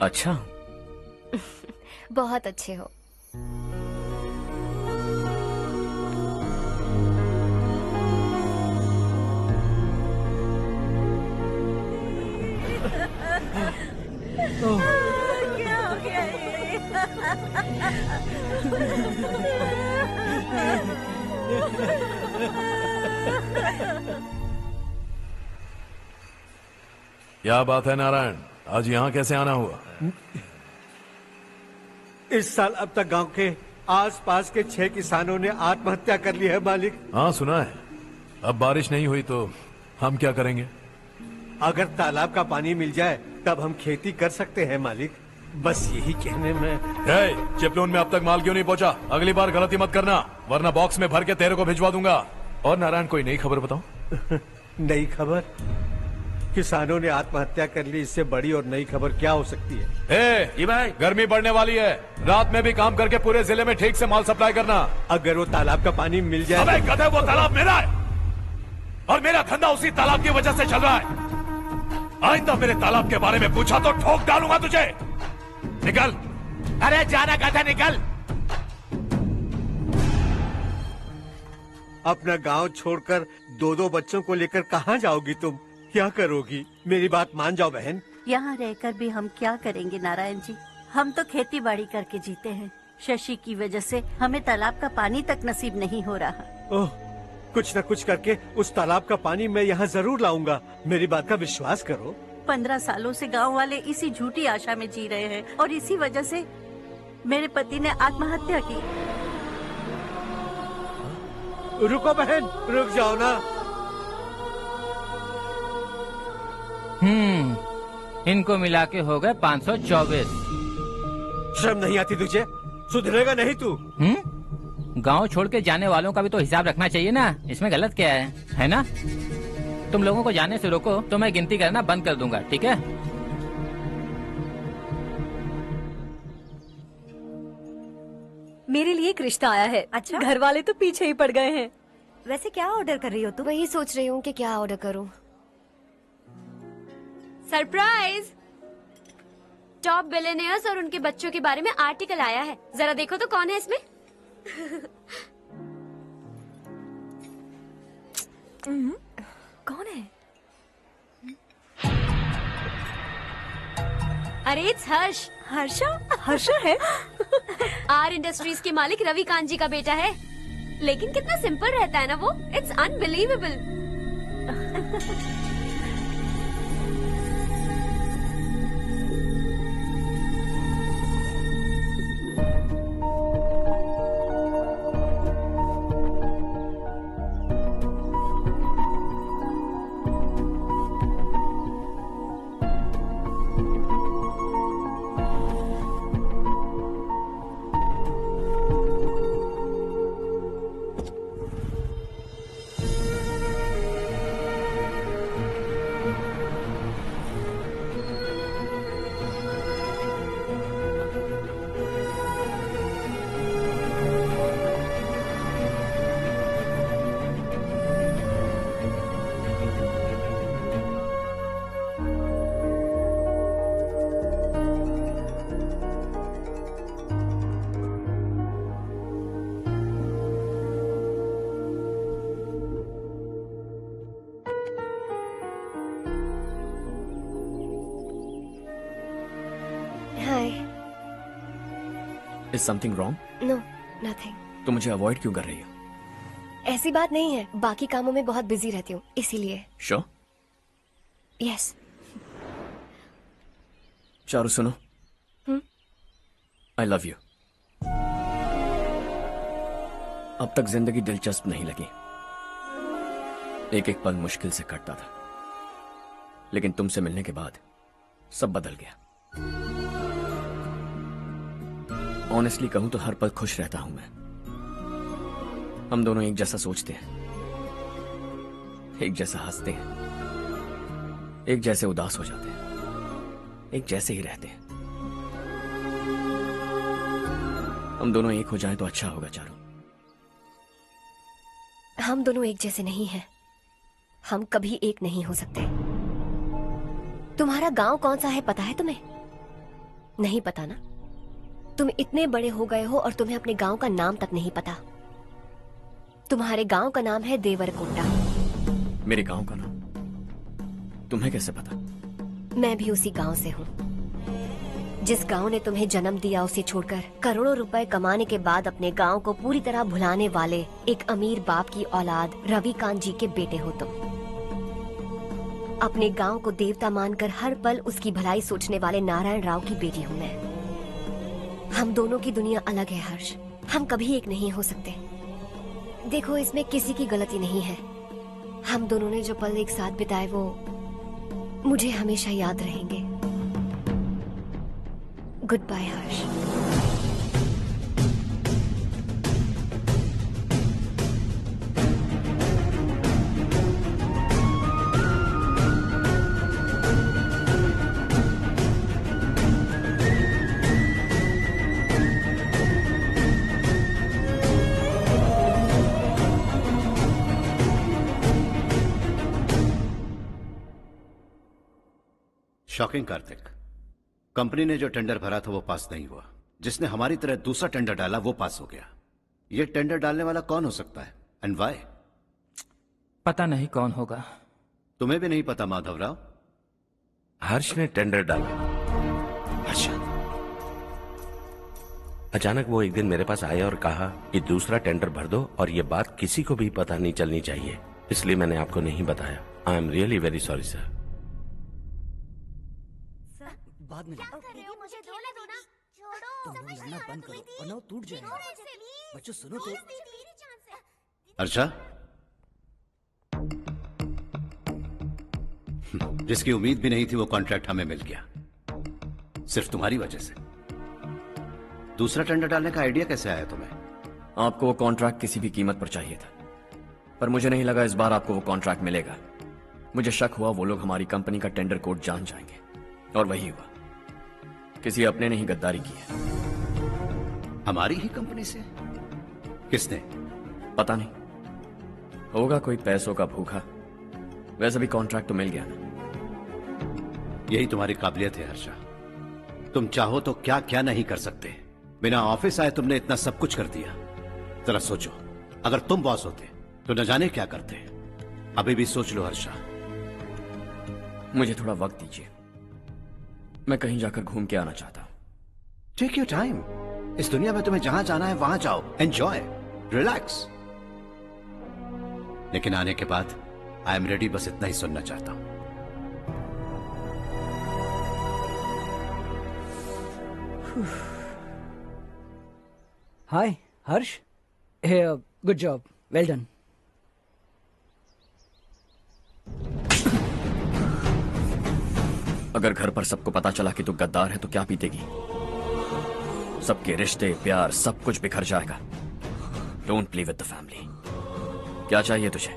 अच्छा। बहुत अच्छे हो। क्या हो गया क्या बात है नारायण, आज यहाँ कैसे आना हुआ? इस साल अब तक गांव के आसपास के 6 किसानों ने आत्महत्या कर ली है मालिक। हाँ सुना है। अब बारिश नहीं हुई तो हम क्या करेंगे? अगर तालाब का पानी मिल जाए तब हम खेती कर सकते हैं मालिक। बस यही कहने में। चिपलून में अब तक माल क्यों नहीं पहुंचा? अगली बार गलती मत करना, वरना बॉक्स में भर के तेरे को भिजवा दूंगा। और नारायण, कोई नई खबर बताओ। नई खबर? किसानों ने आत्महत्या कर ली, इससे बड़ी और नई खबर क्या हो सकती है? जी भाई, गर्मी बढ़ने वाली है, रात में भी काम करके पूरे जिले में ठीक से माल सप्लाई करना। अगर वो तालाब का पानी मिल जाए। अबे गधे, वो तालाब मेरा है और मेरा धंधा उसी तालाब की वजह से चल रहा है। आइंदा मेरे तालाब के बारे में पूछा तो ठोक डालूंगा तुझे। निकल। अरे जाना गधा, निकल। अपना गांव छोड़कर 2-2 बच्चों को लेकर कहाँ जाओगी तुम? क्या करोगी? मेरी बात मान जाओ बहन। यहाँ रहकर भी हम क्या करेंगे नारायण जी? हम तो खेती बाड़ी करके जीते हैं। शशि की वजह से हमें तालाब का पानी तक नसीब नहीं हो रहा। ओह, कुछ न कुछ करके उस तालाब का पानी मैं यहाँ जरूर लाऊंगा। मेरी बात का विश्वास करो। 15 सालों से गांव वाले इसी झूठी आशा में जी रहे हैं और इसी वजह से मेरे पति ने आत्महत्या की। रुको बहन, रुक जाओ ना। इनको मिला के हो गए 524। शर्म नहीं आती तुझे? सुधरेगा नहीं तू? गांव छोड़ के जाने वालों का भी तो हिसाब रखना चाहिए ना। इसमें गलत क्या है ना? तुम लोगों को जाने से रोको तो मैं गिनती करना बंद कर दूंगा, ठीक है? मेरे लिए एक रिश्ता आया है। अच्छा? घर वाले तो पीछे ही पड़ गए हैं। वैसे क्या ऑर्डर कर रही हो तुम? वही सोच रही हूँ कि क्या ऑर्डर करूँ। सरप्राइज! टॉप बिलियनियर्स और उनके बच्चों के बारे में आर्टिकल आया है। जरा देखो तो कौन है इसमें। कौन है? अरे इट्स हर्ष। हर्षा है? आर इंडस्ट्रीज के मालिक रवि कांत जी का बेटा है। लेकिन कितना सिंपल रहता है ना वो। It's unbelievable. Is something wrong? No, nothing. तो मुझे अवॉइड क्यों कर रही हो? ऐसी बात नहीं है, बाकी कामों में बहुत बिजी रहती हूँ इसीलिए। श्योर? यस। चारू सुनो, आई लव यू। अब तक जिंदगी दिलचस्प नहीं लगी, एक एक पल मुश्किल से कटता था, लेकिन तुमसे मिलने के बाद सब बदल गया। ऑनेस्टली कहूं तो हर पल खुश रहता हूं मैं। हम दोनों एक जैसा सोचते हैं, एक जैसा हंसते हैं, एक जैसे उदास हो जाते हैं, एक जैसे ही रहते हैं। हम दोनों एक हो जाएं तो अच्छा होगा चारू। हम दोनों एक जैसे नहीं हैं, हम कभी एक नहीं हो सकते। तुम्हारा गांव कौन सा है पता है तुम्हें? नहीं पता ना? तुम इतने बड़े हो गए हो और तुम्हें अपने गांव का नाम तक नहीं पता। तुम्हारे गांव का नाम है देवरकोटा। मेरे गांव का नाम तुम्हें कैसे पता? मैं भी उसी गांव से हूँ। जिस गांव ने तुम्हें जन्म दिया उसे छोड़कर करोड़ों रुपए कमाने के बाद अपने गांव को पूरी तरह भुलाने वाले एक अमीर बाप की औलाद रवि कांत जी के बेटे हो तुम। अपने गांव को देवता मानकर हर पल उसकी भलाई सोचने वाले नारायण राव की बेटी हूँ मैं। हम दोनों की दुनिया अलग है हर्ष, हम कभी एक नहीं हो सकते। देखो, इसमें किसी की गलती नहीं है। हम दोनों ने जो पल एक साथ बिताए वो मुझे हमेशा याद रहेंगे। गुड बाय हर्ष। शॉकिंग कार्तिक, कंपनी ने जो टेंडर भरा था वो पास नहीं हुआ। जिसने हमारी तरह दूसरा टेंडर डाला वो पास हो गया। ये टेंडर डालने वाला कौन हो सकता है एंड व्हाई? पता नहीं कौन होगा। तुम्हें भी नहीं पता माधवराव? हर्ष ने टेंडर डाला। अच्छा। अचानक वो एक दिन मेरे पास आया और कहा कि दूसरा टेंडर भर दो और ये बात किसी को भी पता नहीं चलनी चाहिए, इसलिए मैंने आपको नहीं बताया। I am really very sorry sir. बाद में मुझे धोने दो ना। तुम लोग लड़ना बंद करो वरना वो टूट जाएगा। बच्चों सुनो तो। अर्षा, जिसकी उम्मीद भी नहीं थी वो कॉन्ट्रैक्ट हमें मिल गया, सिर्फ तुम्हारी वजह से। दूसरा टेंडर डालने का आइडिया कैसे आया तुम्हें? आपको वो कॉन्ट्रैक्ट किसी भी कीमत पर चाहिए था, पर मुझे नहीं लगा इस बार आपको वो कॉन्ट्रैक्ट मिलेगा। मुझे शक हुआ वो लोग हमारी कंपनी का टेंडर कोड जान जाएंगे, और वही हुआ। किसी अपने ने ही गद्दारी की है। हमारी ही कंपनी से? किसने? पता नहीं, होगा कोई पैसों का भूखा। वैसे भी कॉन्ट्रैक्ट तो मिल गया ना। यही तुम्हारी काबिलियत है हर्षा, तुम चाहो तो क्या क्या नहीं कर सकते। बिना ऑफिस आए तुमने इतना सब कुछ कर दिया। जरा सोचो, अगर तुम बॉस होते तो न जाने क्या करते। अभी भी सोच लो हर्षा। मुझे थोड़ा वक्त दीजिए, मैं कहीं जाकर घूम के आना चाहता हूं। Take your time. इस दुनिया में तुम्हें जहां जाना है वहां जाओ, एंजॉय, रिलैक्स। लेकिन आने के बाद आई एम रेडी, बस इतना ही सुनना चाहता हूं। Hi Harsh. Good job, well done. अगर घर पर सबको पता चला कि तू गद्दार है तो क्या पीतेगी? सबके रिश्ते, प्यार, सब कुछ बिखर जाएगा। Don't play with the family. क्या चाहिए तुझे?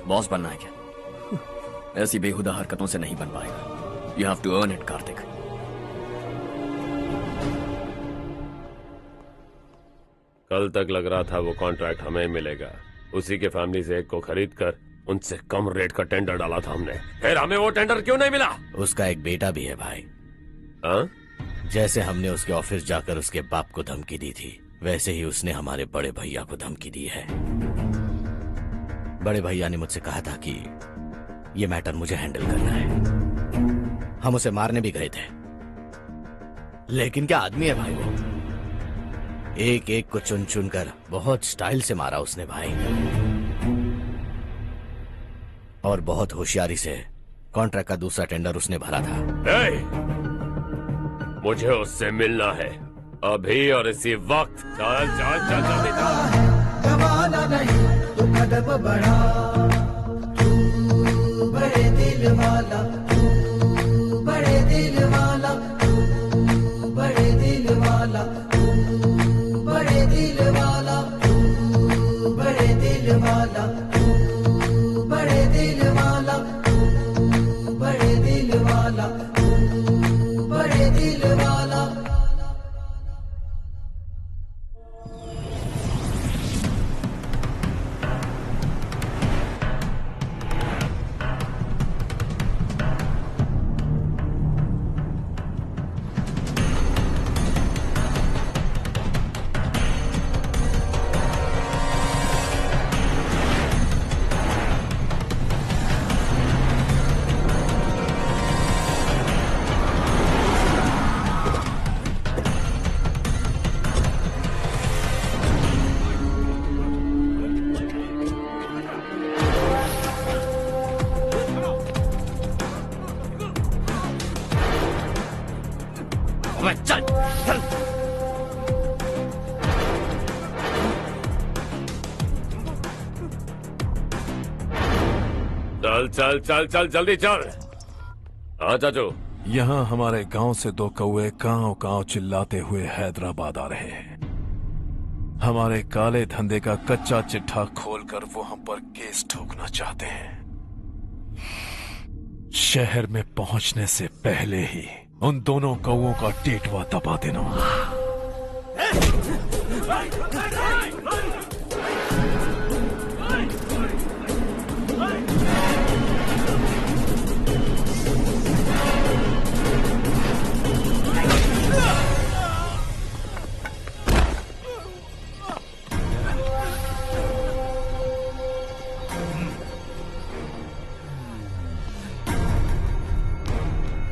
बॉस बनना है क्या? ऐसी बेहुदा हरकतों से नहीं बन पाएगा। You have to earn it Karthik. कल तक लग रहा था वो कॉन्ट्रैक्ट हमें मिलेगा, उसी के फैमिली से एक को खरीद कर उनसे कम रेट का टेंडर डाला था हमने, फिर हमें वो टेंडर क्यों नहीं मिला? उसका एक बेटा भी है भाई। हाँ? जैसे हमने उसके ऑफिस जाकर उसके बाप को धमकी दी थी, वैसे ही उसने हमारे बड़े भैया को धमकी दी है। बड़े भैया ने मुझसे कहा था कि ये मैटर मुझे हैंडल करना है। हम उसे मारने भी गए थे, लेकिन क्या आदमी है भाई वो। एक एक को चुन चुन कर बहुत स्टाइल से मारा उसने भाई, और बहुत होशियारी से कॉन्ट्रैक्ट का दूसरा टेंडर उसने भरा था। मुझे उससे मिलना है अभी और इसी वक्त। चल चल चल जल्दी चल। गवाना नहीं तो कदम बढ़ा, तू बड़े दिल वाला, तू बड़े दिल वाला, तू बड़े दिल वाला, तू बड़े दिल वाला, तू बड़े दिल वाला, तू बड़े दिल वाला, तू बड़े दिल वाला, तू बड़े दिल वाला। अबे चल चल। चल चल चल चल जल्दी चल। हाँ चाचू। यहाँ हमारे गांव से 2 कौवे कांव कांव चिल्लाते हुए हैदराबाद आ रहे हैं। हमारे काले धंधे का कच्चा चिट्ठा खोलकर वो हम पर केस ठोकना चाहते हैं। शहर में पहुंचने से पहले ही उन दोनों कौवों का टेटवा दबा देना।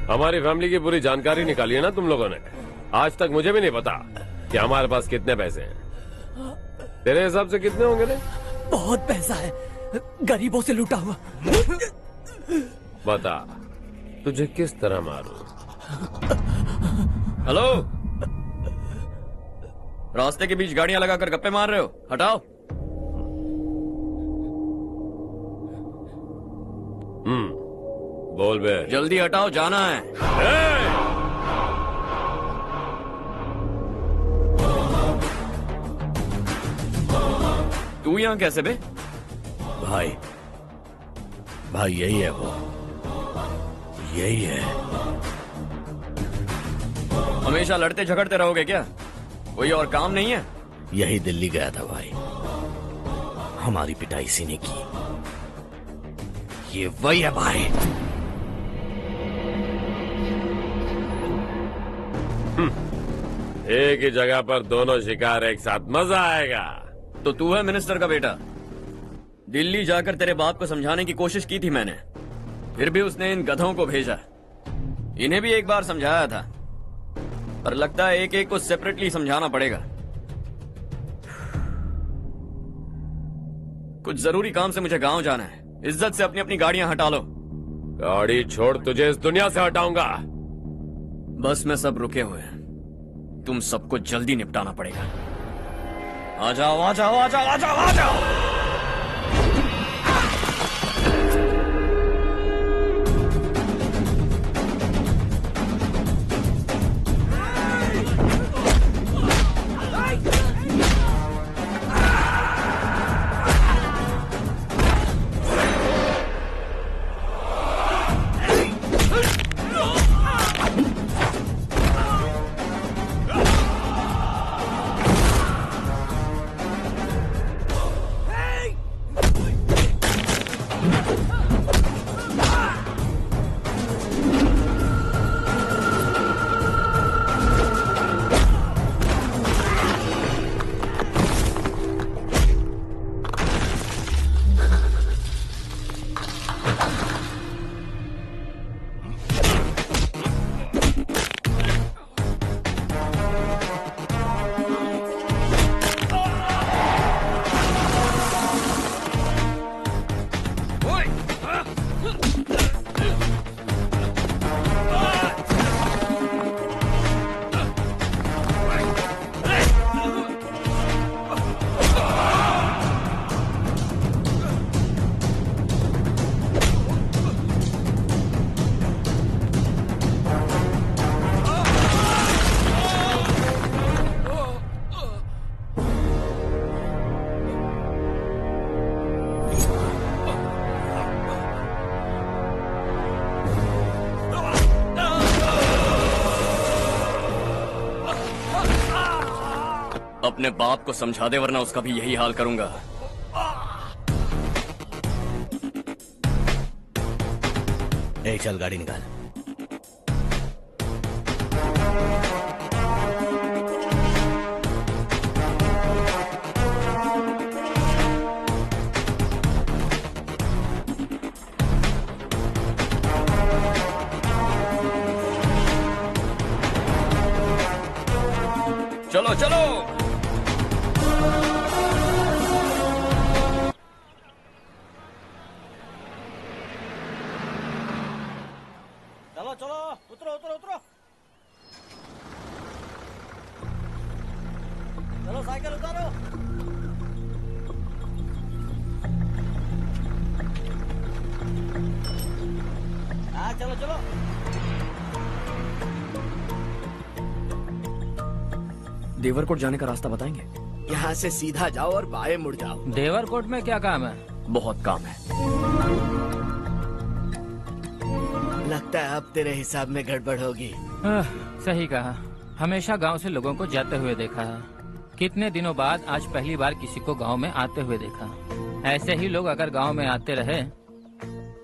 हमारी फैमिली की पूरी जानकारी निकाली है ना तुम लोगों ने। आज तक मुझे भी नहीं पता कि हमारे पास कितने पैसे हैं। तेरे हिसाब से कितने होंगे रे? बहुत पैसा है, गरीबों से लूटा हुआ। बता तुझे किस तरह मारूं? हेलो, रास्ते के बीच गाड़ियां लगाकर गप्पे मार रहे हो, हटाओ। बोल बे। जल्दी हटाओ, जाना है। तू यहाँ कैसे बे? भाई यही है वो, यही है। हमेशा लड़ते झगड़ते रहोगे क्या? कोई और काम नहीं है? यही दिल्ली गया था भाई, हमारी पिटाई इसी ने की। ये वही है भाई। एक ही जगह पर दोनों शिकार एक साथ, मजा आएगा। तो तू है मिनिस्टर का बेटा? दिल्ली जाकर तेरे बाप को समझाने की कोशिश की थी मैंने, फिर भी उसने इन गधों को भेजा। इन्हें भी एक बार समझाया था, पर लगता है एक एक को सेपरेटली समझाना पड़ेगा। कुछ जरूरी काम से मुझे गांव जाना है। इज्जत से अपनी अपनी गाड़ियां हटा लो। गाड़ी छोड़, तुझे इस दुनिया से हटाऊंगा। बस में सब रुके हुए हैं, तुम सबको जल्दी निपटाना पड़ेगा। आ जाओ आ जाओ आ जाओ आ जाओ आ जाओ। अपने बाप को समझा दे, वरना उसका भी यही हाल करूंगा। चल गाड़ी निकाल। चलो चलो। चलो चलो, उतरो उतरो उतरो। चलो चलो। देवरकोट जाने का रास्ता बताएंगे? यहाँ से सीधा जाओ और बाएं मुड़ जाओ। देवरकोट में क्या काम है? बहुत काम है। लगता है अब तेरे हिसाब में गड़बड़ होगी। सही कहा। हमेशा गांव से लोगों को जाते हुए देखा है। कितने दिनों बाद आज पहली बार किसी को गांव में आते हुए देखा। ऐसे ही लोग अगर गांव में आते रहे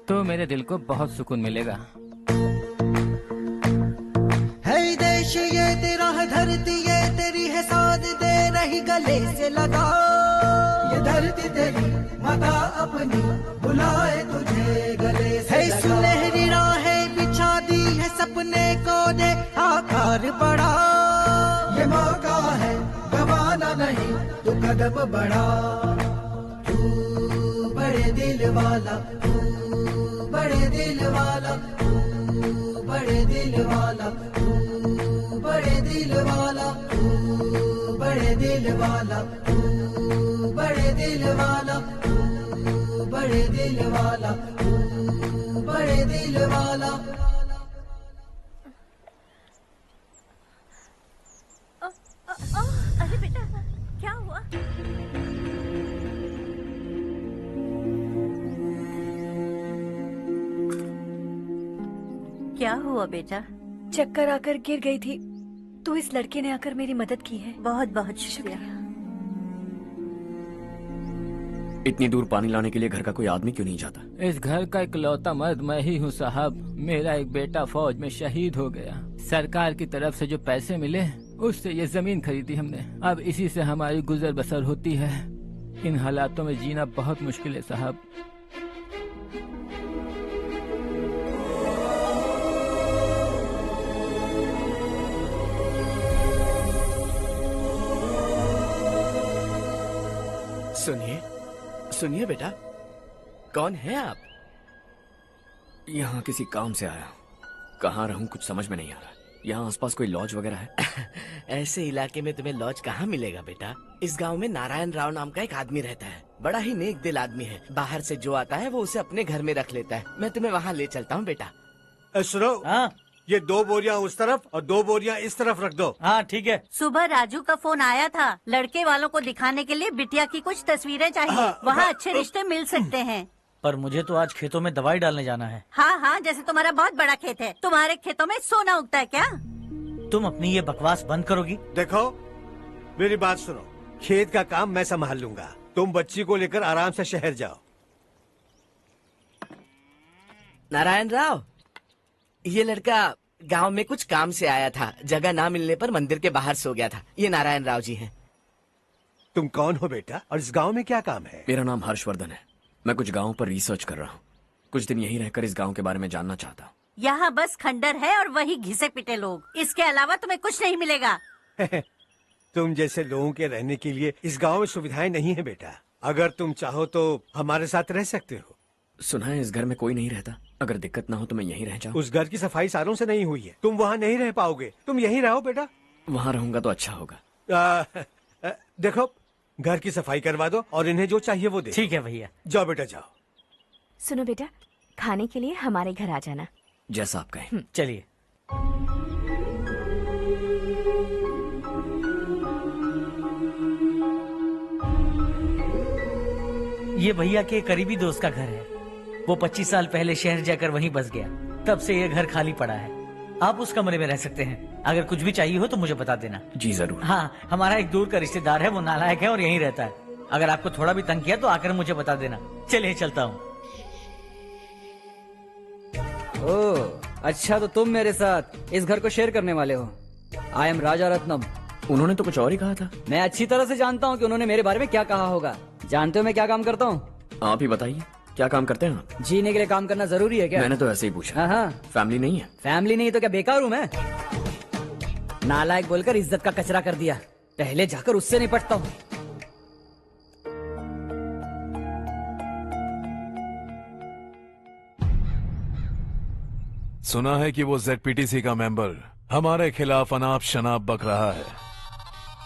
तो मेरे दिल को बहुत सुकून मिलेगा। है देश ये तेरा है, धरती ये तेरी है, साथ दे रही गले से लगा। ये धरती तेरी माता अपनी बुलाए तुझे गले से लगा। सुनहरी राहें बिछा दी है, सपने को दे आकार बढ़ा। ये मौका है गवाना नहीं, तू कदम बढ़ा। तू बड़े दिल वाला, तू बड़े दिल वाला, तू बड़े दिल वाला, तू बड़े दिल वाला, तू बड़े दिल वाला, तू बड़े दिल वाला, तू बड़े दिल वाला, तू बड़े दिल वाला। अरे बेटा क्या हुआ? क्या हुआ बेटा? चक्कर आकर गिर गई थी तो इस लड़के ने आकर मेरी मदद की है। बहुत बहुत शुक्रिया। इतनी दूर पानी लाने के लिए घर का कोई आदमी क्यों नहीं जाता? इस घर का इकलौता मर्द मैं ही हूँ साहब। मेरा एक बेटा फौज में शहीद हो गया। सरकार की तरफ से जो पैसे मिले उससे ये जमीन खरीदी हमने। अब इसी से हमारी गुजर बसर होती है। इन हालातों में जीना बहुत मुश्किल है साहब। सुनिए सुनिए बेटा, कौन है आप? यहाँ किसी काम से आया। कहाँ रहूं कुछ समझ में नहीं आ रहा। यहाँ आसपास कोई लॉज वगैरह है? ऐसे इलाके में तुम्हें लॉज कहाँ मिलेगा बेटा? इस गांव में नारायण राव नाम का एक आदमी रहता है। बड़ा ही नेक दिल आदमी है। बाहर से जो आता है वो उसे अपने घर में रख लेता है। मैं तुम्हें वहाँ ले चलता हूँ बेटा। सुनो, ये 2 बोरियां उस तरफ और 2 बोरियां इस तरफ रख दो। हाँ ठीक है। सुबह राजू का फोन आया था। लड़के वालों को दिखाने के लिए बिटिया की कुछ तस्वीरें चाहिए। वहाँ अच्छे रिश्ते मिल सकते हैं। पर मुझे तो आज खेतों में दवाई डालने जाना है। हाँ हाँ, जैसे तुम्हारा बहुत बड़ा खेत है। तुम्हारे खेतों में सोना उगता है क्या? तुम अपनी ये बकवास बंद करोगी? देखो मेरी बात सुनो, खेत का काम मैं संभाल लूंगा। तुम बच्ची को लेकर आराम से शहर जाओ। नारायण राव, ये लड़का गांव में कुछ काम से आया था। जगह ना मिलने पर मंदिर के बाहर सो गया था। ये नारायण राव जी हैं। तुम कौन हो बेटा और इस गांव में क्या काम है? मेरा नाम हर्षवर्धन है। मैं कुछ गाँव पर रिसर्च कर रहा हूँ। कुछ दिन यहीं रहकर इस गाँव के बारे में जानना चाहता हूँ। यहाँ बस खंडर है और वही घिसे पिटे लोग। इसके अलावा तुम्हें कुछ नहीं मिलेगा। तुम जैसे लोगों के रहने के लिए इस गांव में सुविधाएं नहीं है बेटा। अगर तुम चाहो तो हमारे साथ रह सकते हो। सुना है इस घर में कोई नहीं रहता। अगर दिक्कत ना हो तो मैं यहीं रह जाऊँ। उस घर की सफाई सालों से नहीं हुई है। तुम वहाँ नहीं रह पाओगे। तुम यहीं रहो बेटा। वहाँ रहूंगा तो अच्छा होगा। देखो, घर की सफाई करवा दो और इन्हें जो चाहिए वो दे। ठीक है भैया। जाओ बेटा जाओ। सुनो बेटा, खाने के लिए हमारे घर आ जाना। जैसा आप कहें। चलिए। ये भैया के करीबी दोस्त का घर है। वो 25 साल पहले शहर जाकर वहीं बस गया। तब से ये घर खाली पड़ा है। आप उस कमरे में रह सकते हैं। अगर कुछ भी चाहिए हो तो मुझे बता देना। जी जरूर। हाँ, हमारा एक दूर का रिश्तेदार है। वो नालायक है और यहीं रहता है। अगर आपको थोड़ा भी तंग किया तो आकर मुझे बता देना। चलिए चलता हूँ। ओह, अच्छा तो तुम मेरे साथ इस घर को शेयर करने वाले हो। आई एम राजा रत्नम। उन्होंने तो कुछ और ही कहा था। मैं अच्छी तरह से जानता हूँ कि उन्होंने मेरे बारे में क्या कहा होगा। जानते हो मैं क्या काम करता हूँ? आप ही बताइए, क्या काम करते हैं आप? जीने के लिए काम करना जरूरी है क्या? मैंने तो ऐसे ही पूछा। हाँ। फैमिली नहीं है? फैमिली नहीं तो क्या बेकार हूँ मैं? नालायक बोलकर इज्जत का कचरा कर दिया। पहले जाकर उससे निपटता हूँ। सुना है कि वो ZPTC का मेंबर हमारे खिलाफ अनाप शनाप बक रहा है।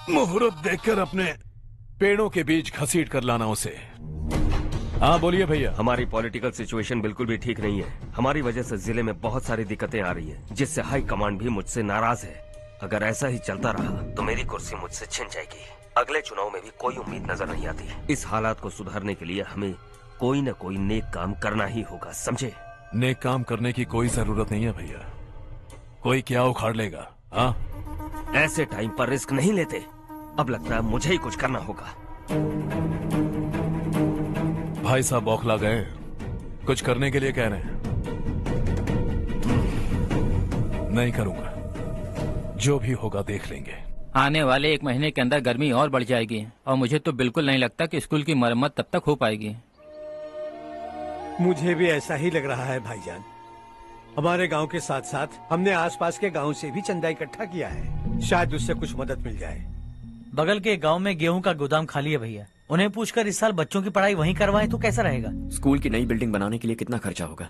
मुहूर्त देखकर अपने पेड़ों के बीच घसीट कर लाना उसे। हाँ बोलिए भैया। हमारी पॉलिटिकल सिचुएशन बिल्कुल भी ठीक नहीं है। हमारी वजह से जिले में बहुत सारी दिक्कतें आ रही है, जिससे हाई कमांड भी मुझसे नाराज है। अगर ऐसा ही चलता रहा तो मेरी कुर्सी मुझसे छिन जाएगी। अगले चुनाव में भी कोई उम्मीद नजर नहीं आती। इस हालात को सुधारने के लिए हमें कोई न कोई नेक काम करना ही होगा, समझे? नेक काम करने की कोई जरूरत नहीं है भैया, कोई क्या उखाड़ लेगा। हाँ, ऐसे टाइम पर रिस्क नहीं लेते। अब लगता है मुझे ही कुछ करना होगा। भाई साहब बौखला गए, कुछ करने के लिए कह रहे हैं। नहीं करूंगा, जो भी होगा देख लेंगे। आने वाले 1 महीने के अंदर गर्मी और बढ़ जाएगी और मुझे तो बिल्कुल नहीं लगता कि स्कूल की मरम्मत तब तक हो पाएगी। मुझे भी ऐसा ही लग रहा है भाईजान। हमारे गांव के साथ साथ हमने आसपास के गांव से भी चंदा इकट्ठा किया है, शायद उससे कुछ मदद मिल जाए। बगल के गांव में गेहूं का गोदाम खाली है भैया, उन्हें पूछकर इस साल बच्चों की पढ़ाई वहीं करवाएं तो कैसा रहेगा? स्कूल की नई बिल्डिंग बनाने के लिए कितना खर्चा होगा?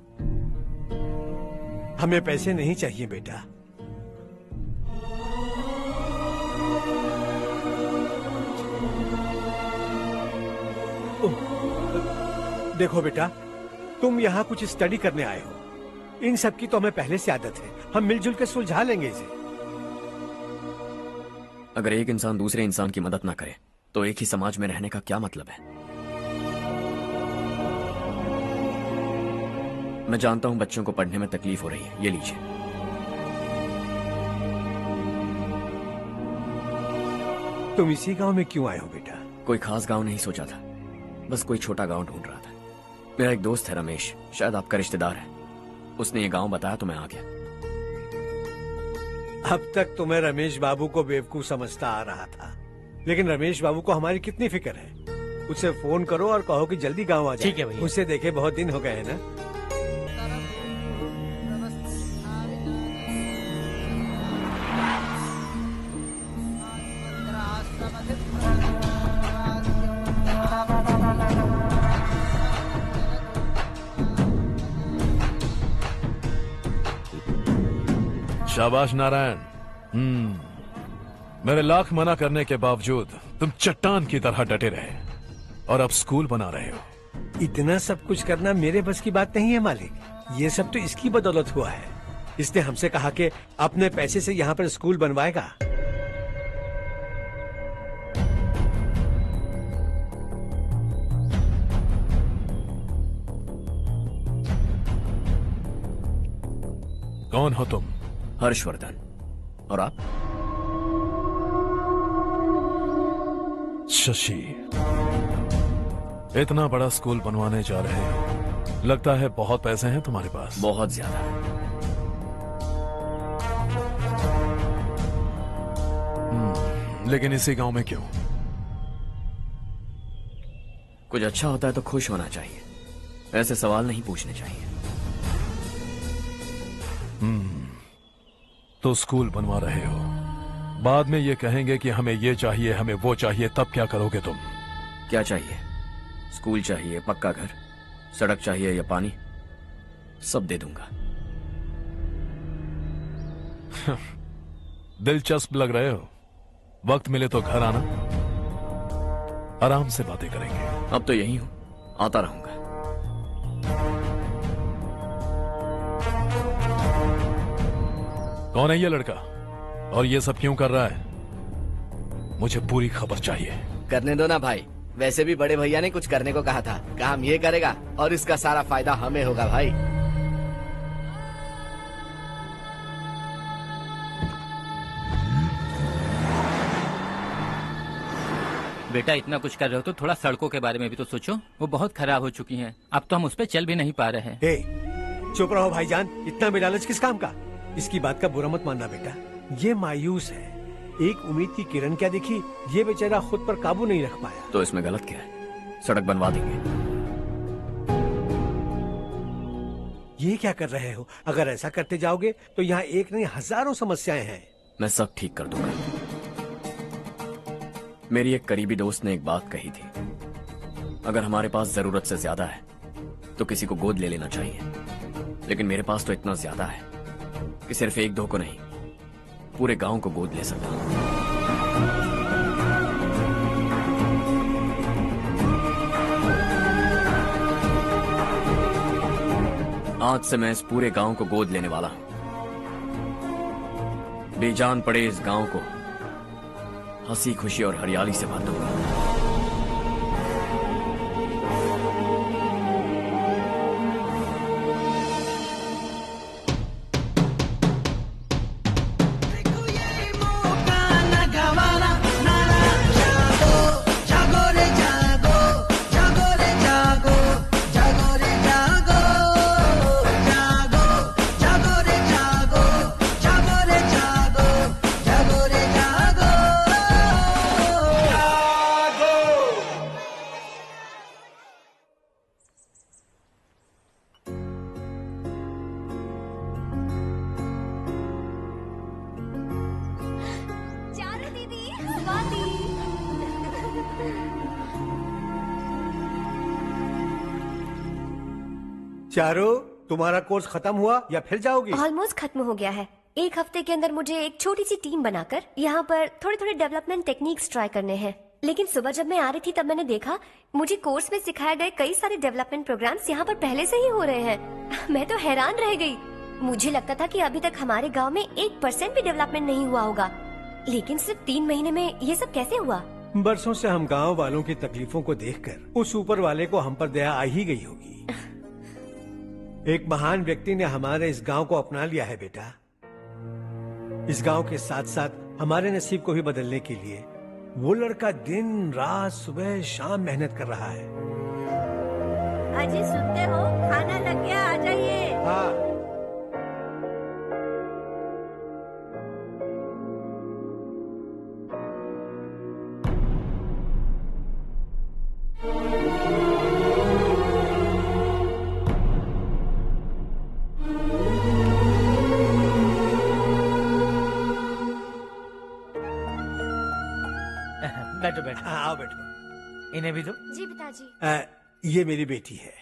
हमें पैसे नहीं चाहिए बेटा। देखो बेटा, तुम यहाँ कुछ स्टडी करने आए हो, इन सब की तो हमें पहले से आदत है। हम मिलजुल के सुलझा लेंगे इसे। अगर एक इंसान दूसरे इंसान की मदद ना करे तो एक ही समाज में रहने का क्या मतलब है? मैं जानता हूं बच्चों को पढ़ने में तकलीफ हो रही है, ये लीजिए। तुम इसी गांव में क्यों आए हो बेटा? कोई खास गांव नहीं सोचा था, बस कोई छोटा गांव ढूंढ रहा था। मेरा एक दोस्त है रमेश, शायद आपका रिश्तेदार है, उसने ये गांव बताया तो मैं आ गया। अब तक तो मैं रमेश बाबू को बेवकूफ समझता आ रहा था, लेकिन रमेश बाबू को हमारी कितनी फिक्र है। उसे फोन करो और कहो कि जल्दी गांव आ जाए। ठीक है भैया। उसे देखे बहुत दिन हो गए हैं ना। शाबाश नारायण। मेरे लाख मना करने के बावजूद तुम चट्टान की तरह डटे रहे और अब स्कूल बना रहे हो। इतना सब कुछ करना मेरे बस की बात नहीं है मालिक, ये सब तो इसकी बदौलत हुआ है। इसने हमसे कहा कि अपने पैसे से यहाँ पर स्कूल बनवाएगा। कौन हो तुम? हर्षवर्धन। और आप? शशि। इतना बड़ा स्कूल बनवाने जा रहे हो, लगता है बहुत पैसे हैं तुम्हारे पास। बहुत ज्यादा। लेकिन इसी गांव में क्यों? कुछ अच्छा होता है तो खुश होना चाहिए, ऐसे सवाल नहीं पूछने चाहिए। तो स्कूल बनवा रहे हो, बाद में ये कहेंगे कि हमें ये चाहिए, हमें वो चाहिए, तब क्या करोगे तुम? क्या चाहिए? स्कूल चाहिए, पक्का घर, सड़क चाहिए या पानी, सब दे दूंगा। दिलचस्प लग रहे हो। वक्त मिले तो घर आना, आराम से बातें करेंगे। अब तो यही हूं, आता रहूंगा। कौन है ये लड़का और ये सब क्यों कर रहा है? मुझे पूरी खबर चाहिए। करने दो ना भाई, वैसे भी बड़े भैया ने कुछ करने को कहा था, काम ये करेगा और इसका सारा फायदा हमें होगा भाई। बेटा इतना कुछ कर रहे हो तो थोड़ा सड़कों के बारे में भी तो सोचो, वो बहुत खराब हो चुकी हैं। अब तो हम उस पर चल भी नहीं पा रहे हैं। चुप रहो भाईजान, इतना बेलालच किस काम का? इसकी बात का बुरा मत मानना बेटा, ये मायूस है। एक उम्मीद की किरण क्या दिखी, ये बेचारा खुद पर काबू नहीं रख पाया। तो इसमें गलत क्या है? सड़क बनवा देंगे। ये क्या कर रहे हो? अगर ऐसा करते जाओगे तो यहाँ एक नहीं हजारों समस्याएं हैं। मैं सब ठीक कर दूंगा। मेरी एक करीबी दोस्त ने एक बात कही थी, अगर हमारे पास जरूरत से ज्यादा है तो किसी को गोद ले लेना चाहिए, लेकिन मेरे पास तो इतना ज्यादा है कि सिर्फ एक दो को नहीं, पूरे गांव को गोद ले सकता हूं। आज से मैं इस पूरे गांव को गोद लेने वाला हूं। बेजान पड़े इस गांव को हंसी खुशी और हरियाली से भर दूंगा। चारू, तुम्हारा कोर्स खत्म हुआ या फिर जाओगी? ऑलमोस्ट खत्म हो गया है। एक हफ्ते के अंदर मुझे एक छोटी सी टीम बनाकर यहाँ पर थोड़े थोड़े डेवलपमेंट टेक्निक्स ट्राई करने हैं। लेकिन सुबह जब मैं आ रही थी तब मैंने देखा मुझे कोर्स में सिखाए गए कई सारे डेवलपमेंट प्रोग्राम्स यहाँ पर पहले से ही हो रहे हैं। मैं तो हैरान रह गई। मुझे लगता था कि अभी तक हमारे गाँव में 1% भी डेवलपमेंट नहीं हुआ होगा, लेकिन सिर्फ 3 महीने में ये सब कैसे हुआ? बरसों से हम गांव वालों की तकलीफों को देखकर उस ऊपर वाले को हम पर दया आ ही गई होगी। एक महान व्यक्ति ने हमारे इस गांव को अपना लिया है बेटा। इस गांव के साथ साथ हमारे नसीब को भी बदलने के लिए वो लड़का दिन रात सुबह शाम मेहनत कर रहा है। अजी सुनते हो, खाना लग गया, आ जाइए। हाँ। बैठो बैठो। आओ बैठो। इन्हें भी दो। जी पिताजी। ये मेरी बेटी है।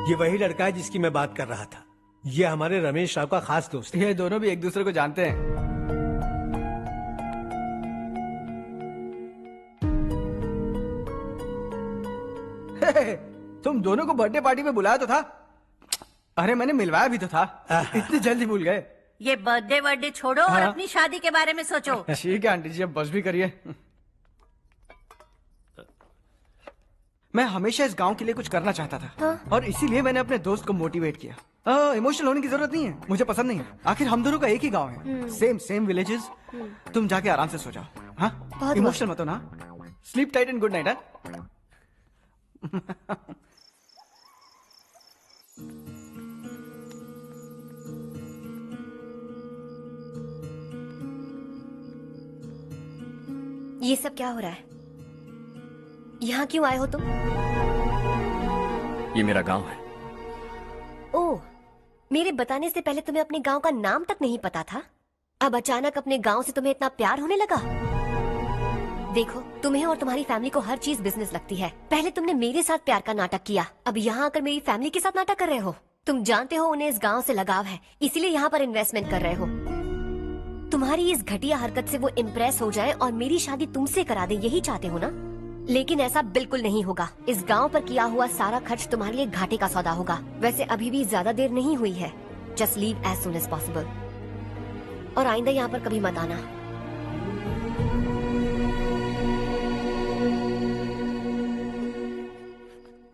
ये वही लड़का है जिसकी मैं बात कर रहा था। ये हमारे रमेश राव का खास दोस्त है। ये दोनों भी एक दूसरे को जानते हैं। तुम दोनों को बर्थडे पार्टी में बुलाया तो था। अरे मैंने मिलवाया भी तो था। इतनी जल्दी भूल गए। ये बर्थडे छोड़ो और अपनी शादी के बारे में सोचो। ठीक है आंटी जी, अब बस भी करिए। मैं हमेशा इस गांव के लिए कुछ करना चाहता था। हाँ? और इसीलिए मैंने अपने दोस्त को मोटिवेट किया। इमोशनल होने की जरूरत नहीं है, मुझे पसंद नहीं है। आखिर हम दोनों का एक ही गांव है, सेम विलेजेस। तुम जाके आराम से सो जाओ। हाँ, इमोशनल मत हो ना। Sleep tight and good night. ये सब क्या हो रहा है? यहाँ क्यों आए हो तुम? ये मेरा गांव है। ओह, मेरे बताने से पहले तुम्हें अपने गांव का नाम तक नहीं पता था? अब अचानक अपने गांव से तुम्हें इतना प्यार होने लगा? देखो, तुम्हें और तुम्हारी फैमिली को हर चीज बिजनेस लगती है। पहले तुमने मेरे साथ प्यार का नाटक किया, अब यहाँ आकर मेरी फैमिली के साथ नाटक कर रहे हो। तुम जानते हो उन्हें इस गांव से लगाव है, इसीलिए यहाँ पर इन्वेस्टमेंट कर रहे हो। तुम्हारी इस घटिया हरकत से वो इम्प्रेस हो जाए और मेरी शादी तुमसे करा दे, यही चाहते हो ना? लेकिन ऐसा बिल्कुल नहीं होगा। इस गांव पर किया हुआ सारा खर्च तुम्हारे लिए घाटे का सौदा होगा। वैसे अभी भी ज्यादा देर नहीं हुई है। Just leave as soon as possible और आइंदा यहाँ पर कभी मत आना।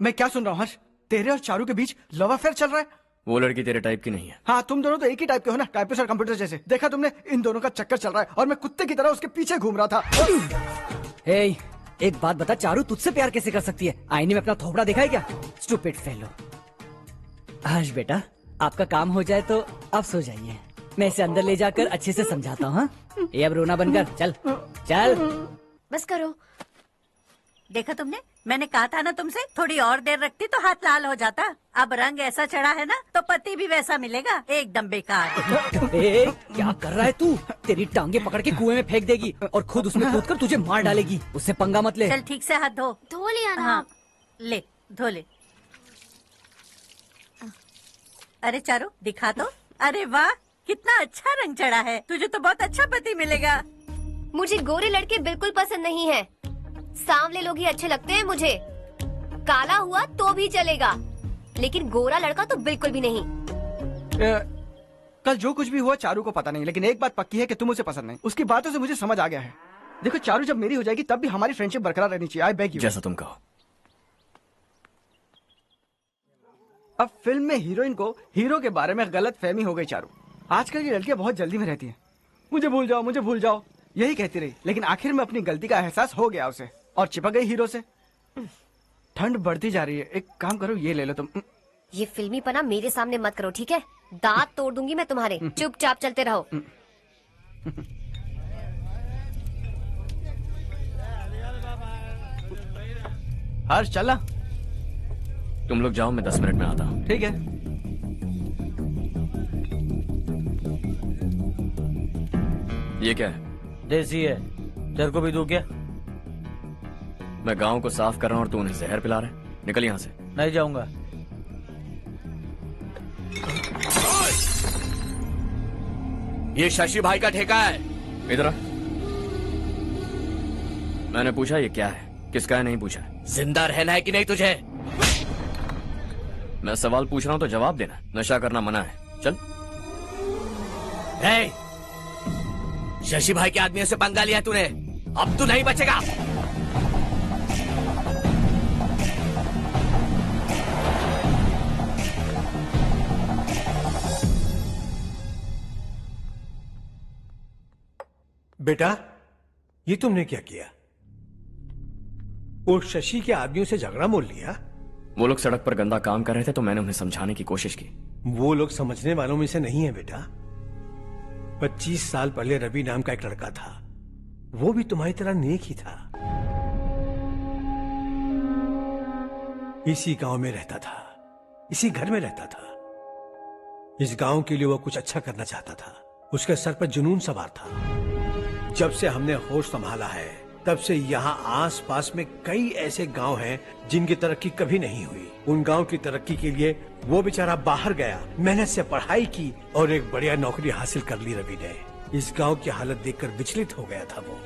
मैं क्या सुन रहा हूँ हर्ष? तेरे और चारू के बीच लव अफेयर चल रहा है? वो लड़की तेरे टाइप की नहीं है। हाँ, तुम दोनों तो एक ही टाइप के हो ना, टाइपिस्ट और कंप्यूटर जैसे। देखा तुमने, इन दोनों का चक्कर चल रहा है और मैं कुत्ते की तरह उसके पीछे घूम रहा था। हे, एक बात बता, चारू तुझसे प्यार कैसे कर सकती है? आईने में अपना थोबड़ा देखा है क्या? Stupid fellow. हर्ष बेटा, आपका काम हो जाए तो अब सो जाइए। मैं इसे अंदर ले जाकर अच्छे से समझाता हूँ। ये अब रोना बनकर चल चल। बस करो। देखा तुमने, मैंने कहा था ना तुमसे, थोड़ी और देर रखती तो हाथ लाल हो जाता। अब रंग ऐसा चढ़ा है ना तो पति भी वैसा मिलेगा। एकदम बेकार। ए, क्या कर रहा है तू? तेरी टांगे पकड़ के कुएं में फेंक देगी और खुद उसमें कूदकर तुझे मार डालेगी। उससे पंगा मत ले। चल ठीक से हाथ धो। धो लिया ना? हाँ, ले धो ले। अरे चारू दिखा तो। अरे वाह, कितना अच्छा रंग चढ़ा है। तुझे तो बहुत अच्छा पति मिलेगा। मुझे गोरे लड़के बिल्कुल पसंद नहीं है। सांवले लोग ही अच्छे लगते हैं मुझे। काला हुआ तो भी चलेगा, लेकिन गोरा लड़का तो बिल्कुल भी नहीं। कल जो कुछ भी हुआ चारू को पता नहीं, लेकिन एक बात पक्की है कि तुम उसे पसंद नहीं। उसकी बातों से मुझे समझ आ गया है। देखो चारू जब मेरी हो जाएगी तब भी हमारी फ्रेंडशिप बरकरार रहनी चाहिए। I beg you. जैसा तुम कहो। अब फिल्म में हीरोइन को हीरो के बारे में गलत फहमी हो गई चारू। आजकल की लड़कियां बहुत जल्दी में रहती हैं। मुझे भूल जाओ, मुझे भूल जाओ, यही कहती रही, लेकिन आखिर में अपनी गलती का एहसास हो गया उसे और चिपक गई हीरो से। ठंड बढ़ती जा रही है, एक काम करो ये ले लो तुम। ये फिल्मी पना मेरे सामने मत करो, ठीक है? दांत तोड़ दूंगी मैं तुम्हारे। चुपचाप चलते रहो। हर्ष चला। तुम लोग जाओ, मैं 10 मिनट में आता हूँ। ठीक है। ये क्या है? देसी है, तेरे को भी दूं क्या? मैं गांव को साफ कर रहा हूँ और तू उन्हें जहर पिला रहा है। निकल यहाँ से। नहीं जाऊंगा। ये शशि भाई का ठेका है। इधर आ। मैंने पूछा ये क्या है, किसका है नहीं पूछा। जिंदा रहना है कि नहीं तुझे? मैं सवाल पूछ रहा हूँ तो जवाब देना। नशा करना मना है। चल। हे, शशि भाई के आदमियों से पंगा लिया तूने, अब तू नहीं बचेगा। बेटा, ये तुमने क्या किया? वो शशि के आदमियों से झगड़ा मोल लिया? वो लोग सड़क पर गंदा काम कर रहे थे तो मैंने उन्हें समझाने की कोशिश की। वो लोग समझने वालों में से नहीं है बेटा। 25 साल पहले रवि नाम का एक लड़का था, वो भी तुम्हारी तरह नेक ही था। इसी गांव में रहता था, इसी घर में रहता था। इस गांव के लिए वो कुछ अच्छा करना चाहता था। उसके सर पर जुनून सवार था। जब से हमने होश संभाला है तब से यहाँ आस पास में कई ऐसे गांव हैं जिनकी तरक्की कभी नहीं हुई। उन गांव की तरक्की के लिए वो बेचारा बाहर गया, मेहनत से पढ़ाई की और एक बढ़िया नौकरी हासिल कर ली रवि ने। इस गांव की हालत देखकर विचलित हो गया था वो।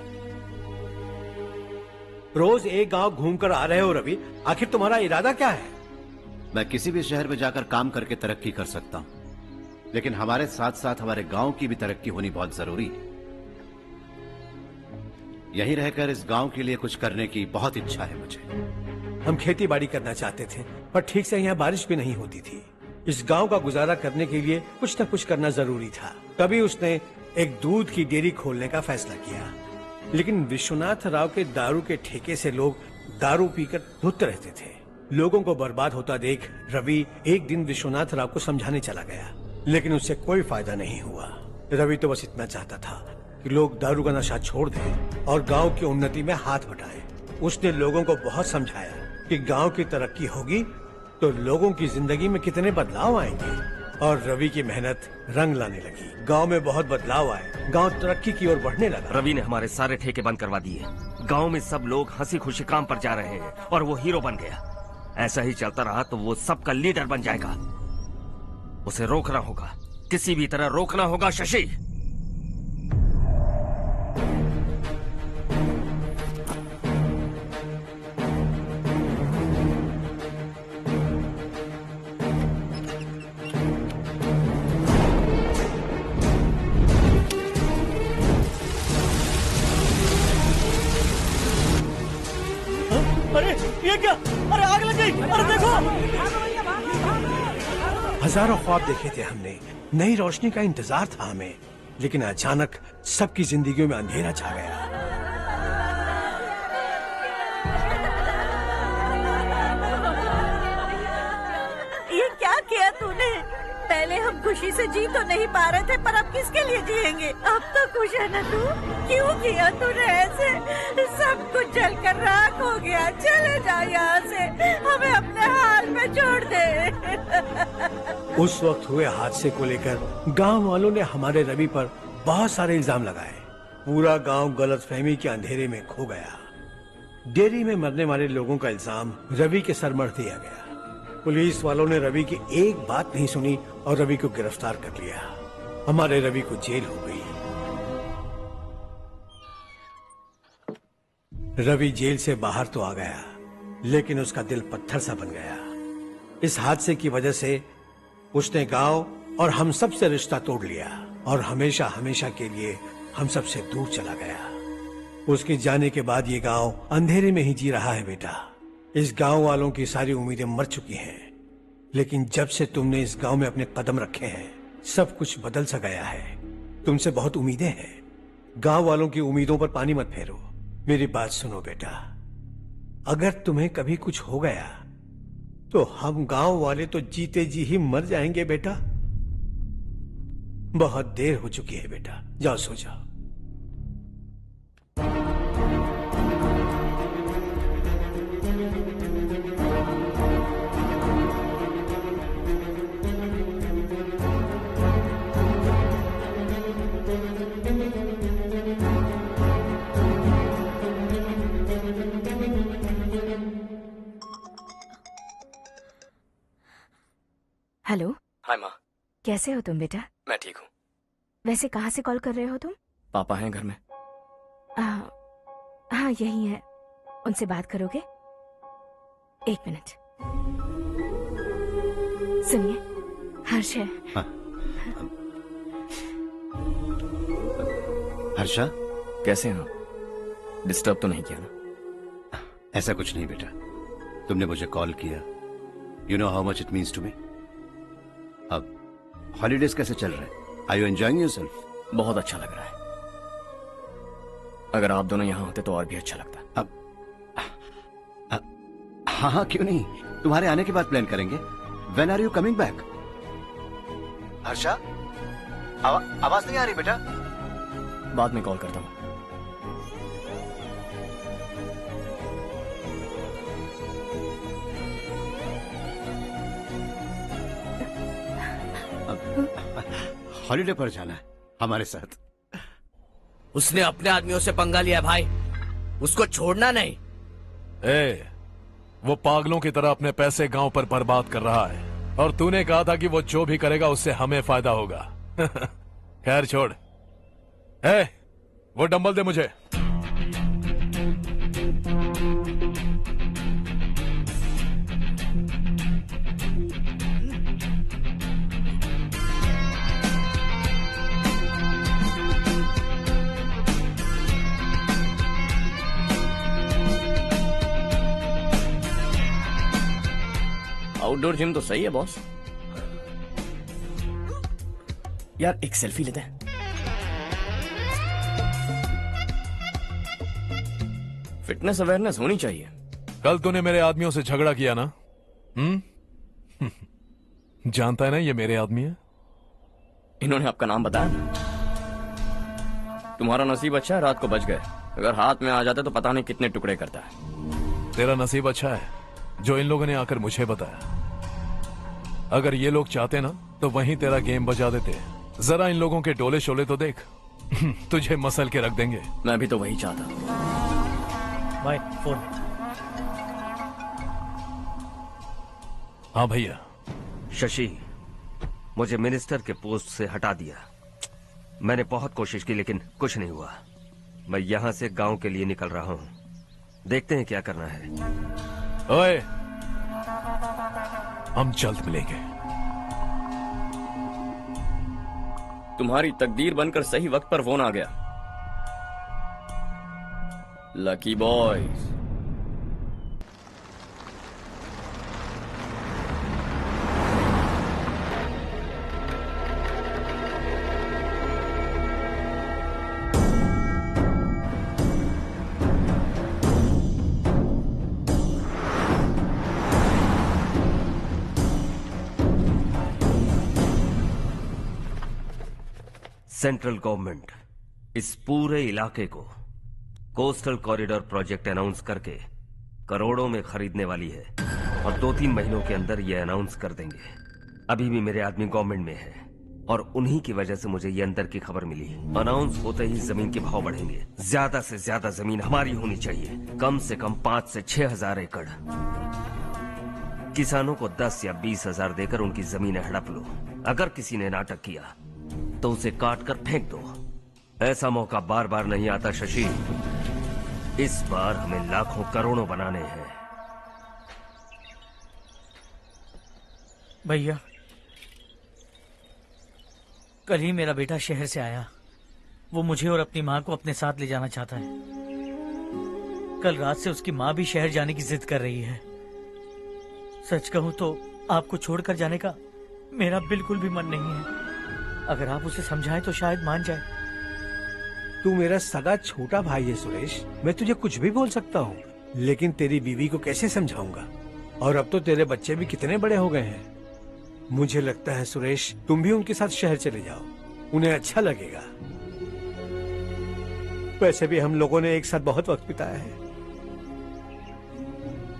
रोज एक गांव घूमकर आ रहे हो रवि, आखिर तुम्हारा इरादा क्या है? मैं किसी भी शहर में जाकर काम करके तरक्की कर सकता हूँ, लेकिन हमारे साथ साथ हमारे गांव की भी तरक्की होनी बहुत जरूरी है। यहीं रहकर इस गांव के लिए कुछ करने की बहुत इच्छा है मुझे। हम खेती बाड़ी करना चाहते थे, पर ठीक से यहाँ बारिश भी नहीं होती थी। इस गांव का गुजारा करने के लिए कुछ न कुछ करना जरूरी था। तभी उसने एक दूध की डेयरी खोलने का फैसला किया। लेकिन विश्वनाथ राव के दारू के ठेके से लोग दारू पीकर धुत रहते थे। लोगों को बर्बाद होता देख रवि एक दिन विश्वनाथ राव को समझाने चला गया, लेकिन उससे कोई फायदा नहीं हुआ। रवि तो बस इतना चाहता था कि लोग दारू का नशा छोड़ दें और गांव की उन्नति में हाथ बटाएं। उसने लोगों को बहुत समझाया कि गांव की तरक्की होगी तो लोगों की जिंदगी में कितने बदलाव आएंगे, और रवि की मेहनत रंग लाने लगी। गांव में बहुत बदलाव आए, गांव तरक्की की ओर बढ़ने लगा। रवि ने हमारे सारे ठेके बंद करवा दिए। गांव में सब लोग हंसी खुशी काम पर जा रहे हैं और वो हीरो बन गया। ऐसा ही चलता रहा तो वो सबका लीडर बन जाएगा। उसे रोकना होगा, किसी भी तरह रोकना होगा शशि। अरे ये क्या? अरे आग लग गई! अरे देखो! हजारों ख्वाब देखे थे हमने, नई रोशनी का इंतजार था हमें, लेकिन अचानक सबकी जिंदगियों में अंधेरा छा गया। ये क्या किया तूने? पहले हम खुशी से जी तो नहीं पा रहे थे, पर अब किसके लिए जिएंगे? अब तो खुश है ना तू? क्यों किया तूने ऐसे? सब कुछ जलकर राख हो गया। चले जा यहाँ से, हमें अपने हाल में छोड़ दे। उस वक्त हुए हादसे को लेकर गांव वालों ने हमारे रवि पर बहुत सारे इल्जाम लगाए। पूरा गांव गलतफहमी के अंधेरे में खो गया। डेयरी में मरने वाले लोगों का इल्जाम रवि के सर मढ़ दिया गया। पुलिस वालों ने रवि की एक बात नहीं सुनी और रवि को गिरफ्तार कर लिया। हमारे रवि को जेल हो गई। रवि जेल से बाहर तो आ गया, लेकिन उसका दिल पत्थर सा बन गया। इस हादसे की वजह से उसने गांव और हम सब से रिश्ता तोड़ लिया और हमेशा हमेशा के लिए हम सब से दूर चला गया। उसके जाने के बाद ये गांव अंधेरे में ही जी रहा है बेटा। इस गांव वालों की सारी उम्मीदें मर चुकी हैं, लेकिन जब से तुमने इस गांव में अपने कदम रखे हैं सब कुछ बदल सा गया है। तुमसे बहुत उम्मीदें हैं। गांव वालों की उम्मीदों पर पानी मत फेरो। मेरी बात सुनो बेटा, अगर तुम्हें कभी कुछ हो गया तो हम गांव वाले तो जीते जी ही मर जाएंगे बेटा। बहुत देर हो चुकी है बेटा, जाओ सो जाओ। हेलो। हाय माँ। कैसे हो तुम बेटा? मैं ठीक हूँ। वैसे कहाँ से कॉल कर रहे हो तुम? पापा हैं घर में। हाँ यही है। उनसे बात करोगे? एक मिनट सुनिए, हर्ष है। हाँ। हर्षा, कैसे हैं आप? डिस्टर्ब तो नहीं किया ना? ऐसा कुछ नहीं बेटा, तुमने मुझे कॉल किया। You know how much it means to me. अब हॉलीडेज कैसे चल रहे हैं? Are you enjoying yourself? बहुत अच्छा लग रहा है। अगर आप दोनों यहाँ होते तो और भी अच्छा लगता। अब हाँ हाँ क्यों नहीं, तुम्हारे आने के बाद प्लान करेंगे। When are you coming back? Harsha, आवाज नहीं आ रही बेटा। बाद में कॉल करता हूँ। हॉलीडे पर जाना है हमारे साथ। उसने अपने आदमियों से पंगा लिया भाई, उसको छोड़ना नहीं। वो पागलों की तरह अपने पैसे गांव पर बर्बाद कर रहा है और तूने कहा था कि वो जो भी करेगा उससे हमें फायदा होगा। खैर छोड़। वो डंबल दे मुझे। आउटडोर जिम तो सही है बॉस। यार एक सेल्फी लेते हैं। फिटनेस अवेयरनेस होनी चाहिए। कल तूने मेरे आदमियों से झगड़ा किया ना? जानता है ना ये मेरे आदमी है। इन्होंने आपका नाम बताया ना? तुम्हारा नसीब अच्छा है, रात को बच गए। अगर हाथ में आ जाते तो पता नहीं कितने टुकड़े करता है। तेरा नसीब अच्छा है जो इन लोगों ने आकर मुझे बताया। अगर ये लोग चाहते ना तो वहीं तेरा गेम बजा देते। जरा इन लोगों के डोले शोले तो देख। तुझे मसल के रख देंगे। मैं भी तो वही चाहता। भाई फोन। हाँ भैया। शशि, मुझे मिनिस्टर के पोस्ट से हटा दिया। मैंने बहुत कोशिश की लेकिन कुछ नहीं हुआ। मैं यहां से गांव के लिए निकल रहा हूं। देखते हैं क्या करना है। ओए, हम जल्द मिलेंगे। तुम्हारी तकदीर बनकर सही वक्त पर फोन आ गया। Lucky boys. सेंट्रल गवर्नमेंट इस पूरे इलाके को कोस्टल कॉरिडोर प्रोजेक्ट अनाउंस करके करोड़ों में खरीदने वाली है और 2-3 महीनों के अंदर ये अनाउंस कर देंगे। अभी भी मेरे आदमी गवर्नमेंट में है और उन्हीं की वजह से मुझे ये अंदर की खबर मिली। अनाउंस होते ही जमीन के भाव बढ़ेंगे। ज्यादा से ज्यादा जमीन हमारी होनी चाहिए, कम से कम 5 से 6 हजार एकड़। किसानों को 10 या 20 हजार देकर उनकी जमीनें हड़प लो। अगर किसी ने नाटक किया तो उसे काट कर फेंक दो। ऐसा मौका बार बार नहीं आता शशि। इस बार हमें लाखों करोड़ों बनाने हैं। भैया, कल ही मेरा बेटा शहर से आया। वो मुझे और अपनी माँ को अपने साथ ले जाना चाहता है। कल रात से उसकी माँ भी शहर जाने की जिद कर रही है। सच कहूँ तो आपको छोड़कर जाने का मेरा बिल्कुल भी मन नहीं है। अगर आप उसे समझाएं तो शायद मान जाए। तू मेरा सगा छोटा भाई है सुरेश, मैं तुझे कुछ भी बोल सकता हूँ, लेकिन तेरी बीवी को कैसे समझाऊंगा? और अब तो तेरे बच्चे भी कितने बड़े हो गए हैं। मुझे लगता है सुरेश, तुम भी उनके साथ शहर चले जाओ, उन्हें अच्छा लगेगा। वैसे भी हम लोगों ने एक साथ बहुत वक्त बिताया है।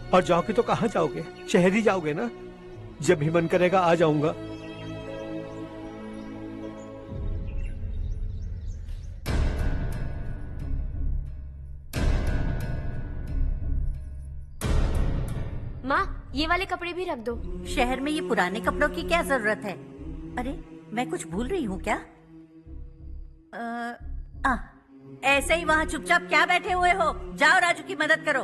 और जाओगे तो कहाँ जाओगे? शहर ही जाओगे ना? जब भी मन करेगा आ जाऊंगा। माँ, ये वाले कपड़े भी रख दो। शहर में ये पुराने कपड़ों की क्या जरूरत है? अरे मैं कुछ भूल रही हूँ क्या? ऐसे ही वहाँ चुपचाप क्या बैठे हुए हो? जाओ राजू की मदद करो।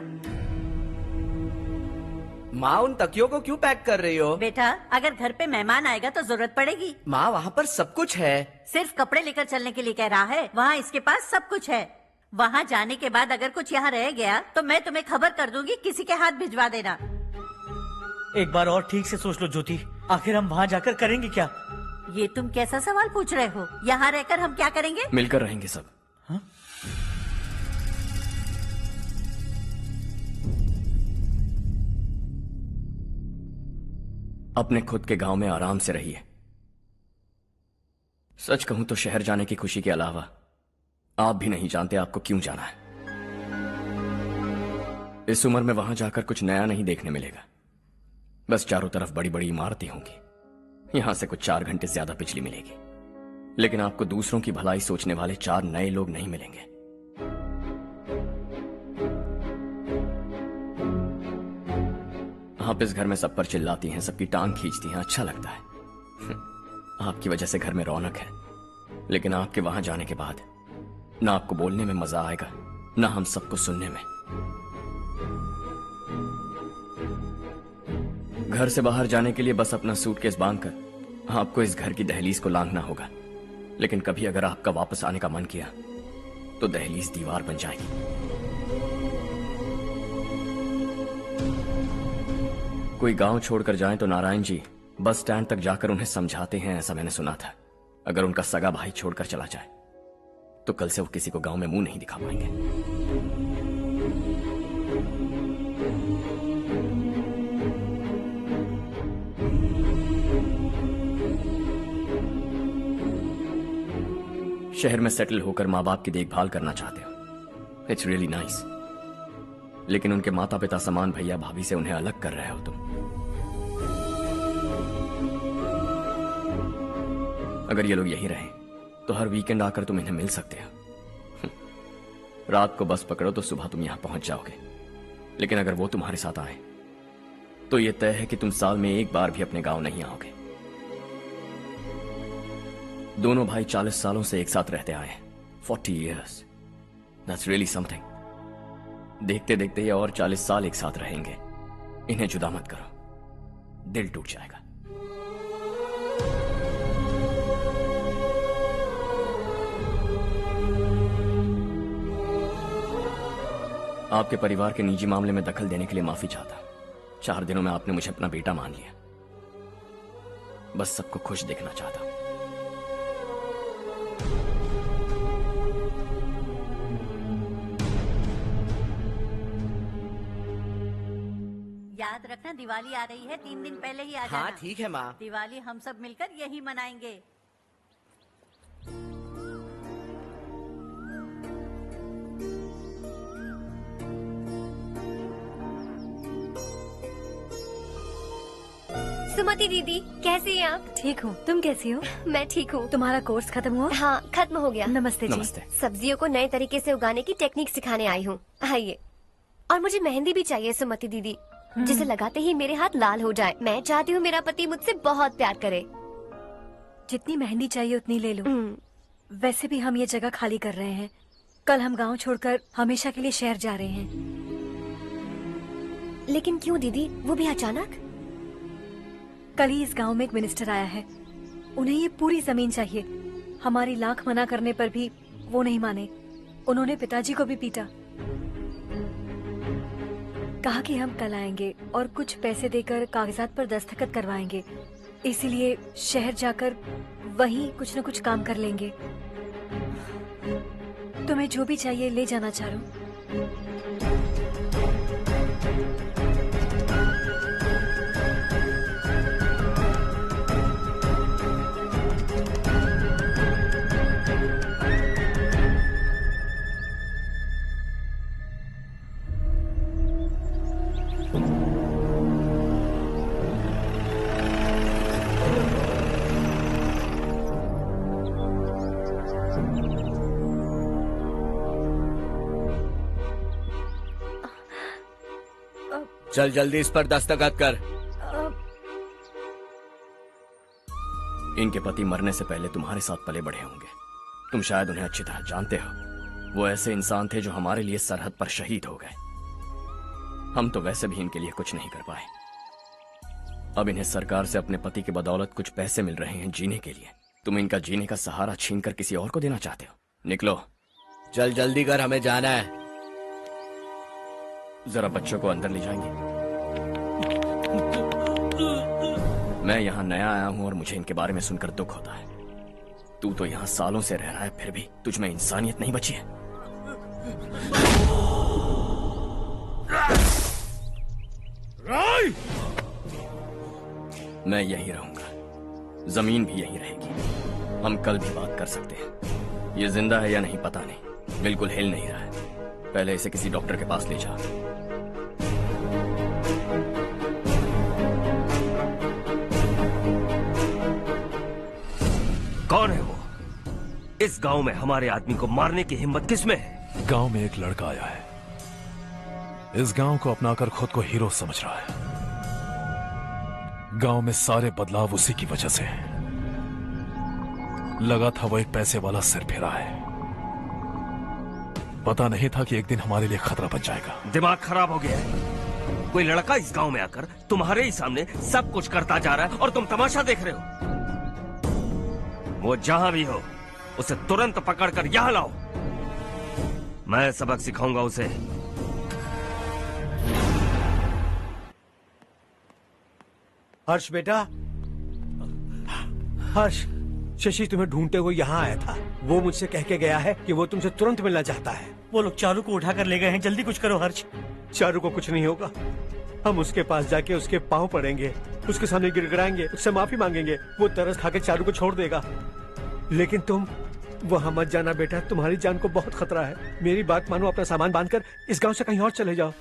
माँ, उन तकियों को क्यों पैक कर रही हो? बेटा, अगर घर पे मेहमान आएगा तो जरूरत पड़ेगी। माँ, वहाँ पर सब कुछ है। सिर्फ कपड़े लेकर चलने के लिए कह रहा है? वहाँ इसके पास सब कुछ है। वहाँ जाने के बाद अगर कुछ यहाँ रह गया तो मैं तुम्हें खबर कर दूंगी, किसी के हाथ भिजवा देना। एक बार और ठीक से सोच लो ज्योति, आखिर हम वहाँ जाकर करेंगे क्या? ये तुम कैसा सवाल पूछ रहे हो? यहाँ रहकर हम क्या करेंगे? मिलकर रहेंगे सब। हाँ? अपने खुद के गांव में आराम से रहिए। सच कहूं तो शहर जाने की खुशी के अलावा आप भी नहीं जानते आपको क्यों जाना है। इस उम्र में वहां जाकर कुछ नया नहीं देखने मिलेगा। बस चारों तरफ बड़ी बड़ी इमारतें होंगी। यहां से कुछ 4 घंटे ज्यादा बिजली मिलेगी, लेकिन आपको दूसरों की भलाई सोचने वाले 4 नए लोग नहीं मिलेंगे। आप इस घर में सब पर चिल्लाती हैं, सबकी टांग खींचती हैं, अच्छा लगता है। आपकी वजह से घर में रौनक है, लेकिन आपके वहां जाने के बाद ना आपको बोलने में मजा आएगा, ना हम सबको सुनने में। घर से बाहर जाने के लिए बस अपना सूटकेस बांधकर आपको इस घर की दहलीज को लांघना होगा। लेकिन कभी अगर आपका वापस आने का मन किया तो दहलीज दीवार बन जाएगी। कोई गांव छोड़कर जाएं तो नारायण जी बस स्टैंड तक जाकर उन्हें समझाते हैं, ऐसा मैंने सुना था। अगर उनका सगा भाई छोड़कर चला जाए तो कल से वो किसी को गांव में मुंह नहीं दिखा पाएंगे। शहर में सेटल होकर माँ बाप की देखभाल करना चाहते हो, इट्स रियली नाइस। लेकिन उनके माता पिता समान भैया भाभी से उन्हें अलग कर रहे हो तुम। अगर ये लोग यहीं रहें तो हर वीकेंड आकर तुम इन्हें मिल सकते हो। रात को बस पकड़ो तो सुबह तुम यहां पहुंच जाओगे। लेकिन अगर वो तुम्हारे साथ आए तो ये तय है कि तुम साल में एक बार भी अपने गांव नहीं आओगे। दोनों भाई 40 सालों से एक साथ रहते आए हैं, 40 years. That's really something. देखते देखते ये और 40 साल एक साथ रहेंगे। इन्हें जुदा मत करो, दिल टूट जाएगा। आपके परिवार के निजी मामले में दखल देने के लिए माफी चाहता। 4 दिनों में आपने मुझे अपना बेटा मान लिया। बस सबको खुश देखना चाहता। याद रखना, दिवाली आ रही है, 3 दिन पहले ही आ जाना। हाँ ठीक है माँ। दिवाली हम सब मिलकर यही मनाएंगे। सुमति दीदी, कैसी हैं आप? ठीक हूँ, तुम कैसी हो? मैं ठीक हूँ। तुम्हारा कोर्स खत्म हुआ? हाँ, खत्म हो गया। नमस्ते जी। नमस्ते। सब्जियों को नए तरीके से उगाने की टेक्निक सिखाने आई हूँ। आइए। और मुझे मेहंदी भी चाहिए सुमति दीदी, जिसे लगाते ही मेरे हाथ लाल हो जाए। मैं चाहती हूँ मेरा पति मुझसे बहुत प्यार करे। जितनी मेहंदी चाहिए उतनी ले लो। वैसे भी हम ये जगह खाली कर रहे हैं। कल हम गांव छोड़कर हमेशा के लिए शहर जा रहे हैं। लेकिन क्यों दीदी, वो भी अचानक? कल ही इस गांव में एक मिनिस्टर आया है। उन्हें ये पूरी जमीन चाहिए। हमारी लाख मना करने पर भी वो नहीं माने। उन्होंने पिताजी को भी पीटा। कहा कि हम कल आएंगे और कुछ पैसे देकर कागजात पर दस्तखत करवाएंगे। इसीलिए शहर जाकर वहीं कुछ न कुछ काम कर लेंगे। तुम्हें जो भी चाहिए ले जाना चारू। चल जल्दी इस पर दस्तखत कर। इनके पति मरने से पहले तुम्हारे साथ पले बढ़े होंगे। तुम शायद उन्हें अच्छी तरह जानते हो। वो ऐसे इंसान थे जो हमारे लिए सरहद पर शहीद हो गए। हम तो वैसे भी इनके लिए कुछ नहीं कर पाए। अब इन्हें सरकार से अपने पति की बदौलत कुछ पैसे मिल रहे हैं जीने के लिए। तुम इनका जीने का सहारा छीनकर किसी और को देना चाहते हो। निकलो, चल जल्दी कर, हमें जाना है। जरा बच्चों को अंदर ले जाएंगे। मैं यहाँ नया आया हूँ और मुझे इनके बारे में सुनकर दुख होता है। तू तो यहाँ सालों से रह रहा है, फिर भी तुझ में इंसानियत नहीं बची है। मैं यहीं रहूंगा, जमीन भी यहीं रहेगी। हम कल भी बात कर सकते हैं। ये जिंदा है या नहीं पता नहीं, बिल्कुल हिल नहीं रहा है। पहले इसे किसी डॉक्टर के पास ले जा। कौन है वो? इस गांव में हमारे आदमी को मारने की हिम्मत किसमें है? गांव में एक लड़का आया है। इस गांव को अपनाकर खुद को हीरो समझ रहा है। गांव में सारे बदलाव उसी की वजह से हैं। लगा था वो एक पैसे वाला सिर फिरा है। पता नहीं था कि एक दिन हमारे लिए खतरा बन जाएगा। दिमाग खराब हो गया है। कोई लड़का इस गांव में आकर तुम्हारे ही सामने सब कुछ करता जा रहा है और तुम तमाशा देख रहे हो। वो जहां भी हो उसे तुरंत पकड़कर यहां लाओ। मैं सबक सिखाऊंगा उसे। हर्ष बेटा, हर्ष, शशि तुम्हें ढूंढते हुए यहाँ आया था। वो मुझसे कह के गया है कि वो तुमसे तुरंत मिलना चाहता है। वो लोग चारू को उठाकर ले गए हैं। जल्दी कुछ करो हर्ष। चारू को कुछ नहीं होगा। हम उसके पास जाके उसके पांव पड़ेंगे, उसके सामने गिड़गिड़ाएंगे, उससे माफी मांगेंगे। वो तरस खा के चारू को छोड़ देगा। लेकिन तुम वहां मत जाना बेटा, तुम्हारी जान को बहुत खतरा है। मेरी बात मानो, अपना सामान बांधकर इस गांव से कहीं और चले जाओ।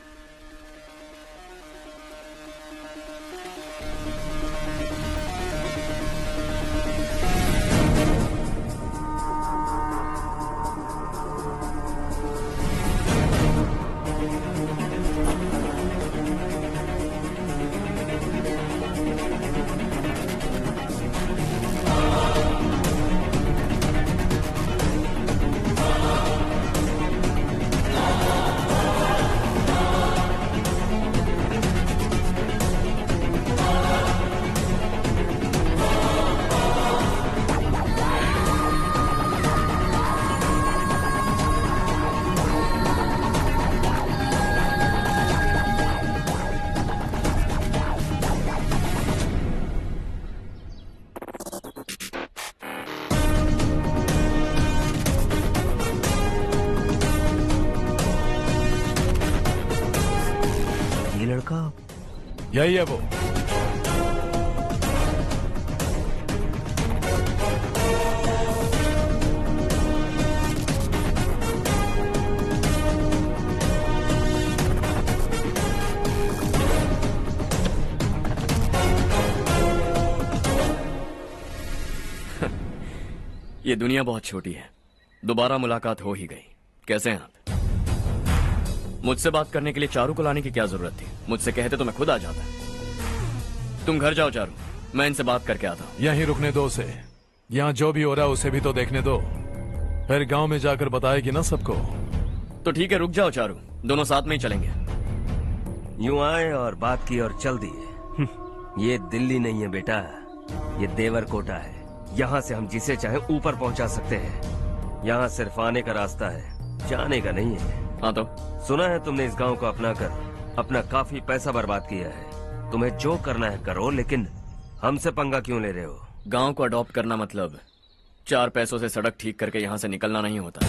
यही है वो। ये दुनिया बहुत छोटी है। दोबारा मुलाकात हो ही गई। कैसे हैं आप? मुझसे बात करने के लिए चारू को लाने की क्या जरूरत थी? मुझसे कहते तो मैं खुद आ जाता। तुम घर जाओ चारू, मैं इनसे बात करके आता हूँ। यहीं रुकने दो उसे। यहाँ जो भी हो रहा है उसे भी तो देखने दो। फिर गांव में जाकर बताएगी ना सबको। तो ठीक है, रुक जाओ चारू, दोनों साथ में ही चलेंगे। यूं आए और बात की और चल दिए। ये दिल्ली नहीं है बेटा, ये देवर कोटा है। यहाँ से हम जिसे चाहे ऊपर पहुँचा सकते हैं। यहाँ सिर्फ आने का रास्ता है, जाने का नहीं है। हाँ तो सुना है तुमने इस गांव को अपना कर अपना काफी पैसा बर्बाद किया है। तुम्हें जो करना है करो, लेकिन हमसे पंगा क्यों ले रहे हो? गांव को अडॉप्ट करना मतलब 4 पैसों से सड़क ठीक करके यहाँ से निकलना नहीं होता।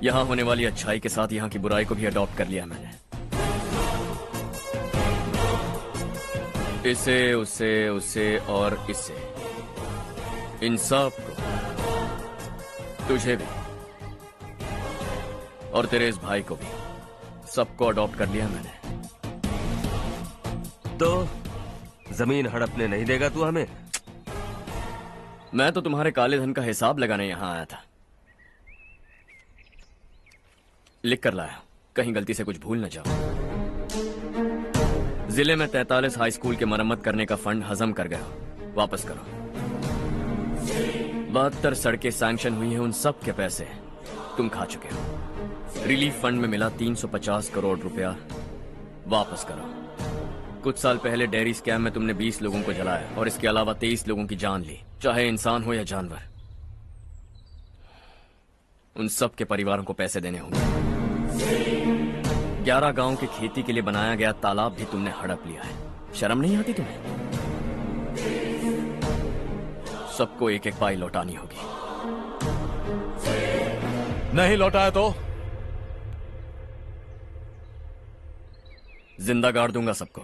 यहाँ होने वाली अच्छाई के साथ यहाँ की बुराई को भी अडॉप्ट कर लिया मैंने। इसे, उसे, उसे और इससे, इन सब को, तुझे भी और तेरे इस भाई को भी, सबको अडॉप्ट कर लिया मैंने। तो जमीन हड़पने नहीं देगा तू हमें? मैं तो तुम्हारे काले धन का हिसाब लगाने यहाँ आया था। लिख कर लाया, कहीं गलती से कुछ भूल न जाओ। जिले में 43 हाई स्कूल के मरम्मत करने का फंड हजम कर गया, वापस करो। 72 सड़कें सैंक्शन हुई हैं, उन सब के पैसे तुम खा चुके हो। रिलीफ फंड में मिला 350 करोड़ रुपया, वापस करो। कुछ साल पहले डेयरी स्कैम में तुमने 20 लोगों को जलाया और इसके अलावा 23 लोगों की जान ली, चाहे इंसान हो या जानवर। उन सब के परिवारों को पैसे देने होंगे। 11 गांव की खेती के लिए बनाया गया तालाब भी तुमने हड़प लिया है। शर्म नहीं आती तुम्हें? सबको एक एक पाई लौटानी होगी। नहीं लौटाया तो जिंदा गाड़ दूंगा सबको।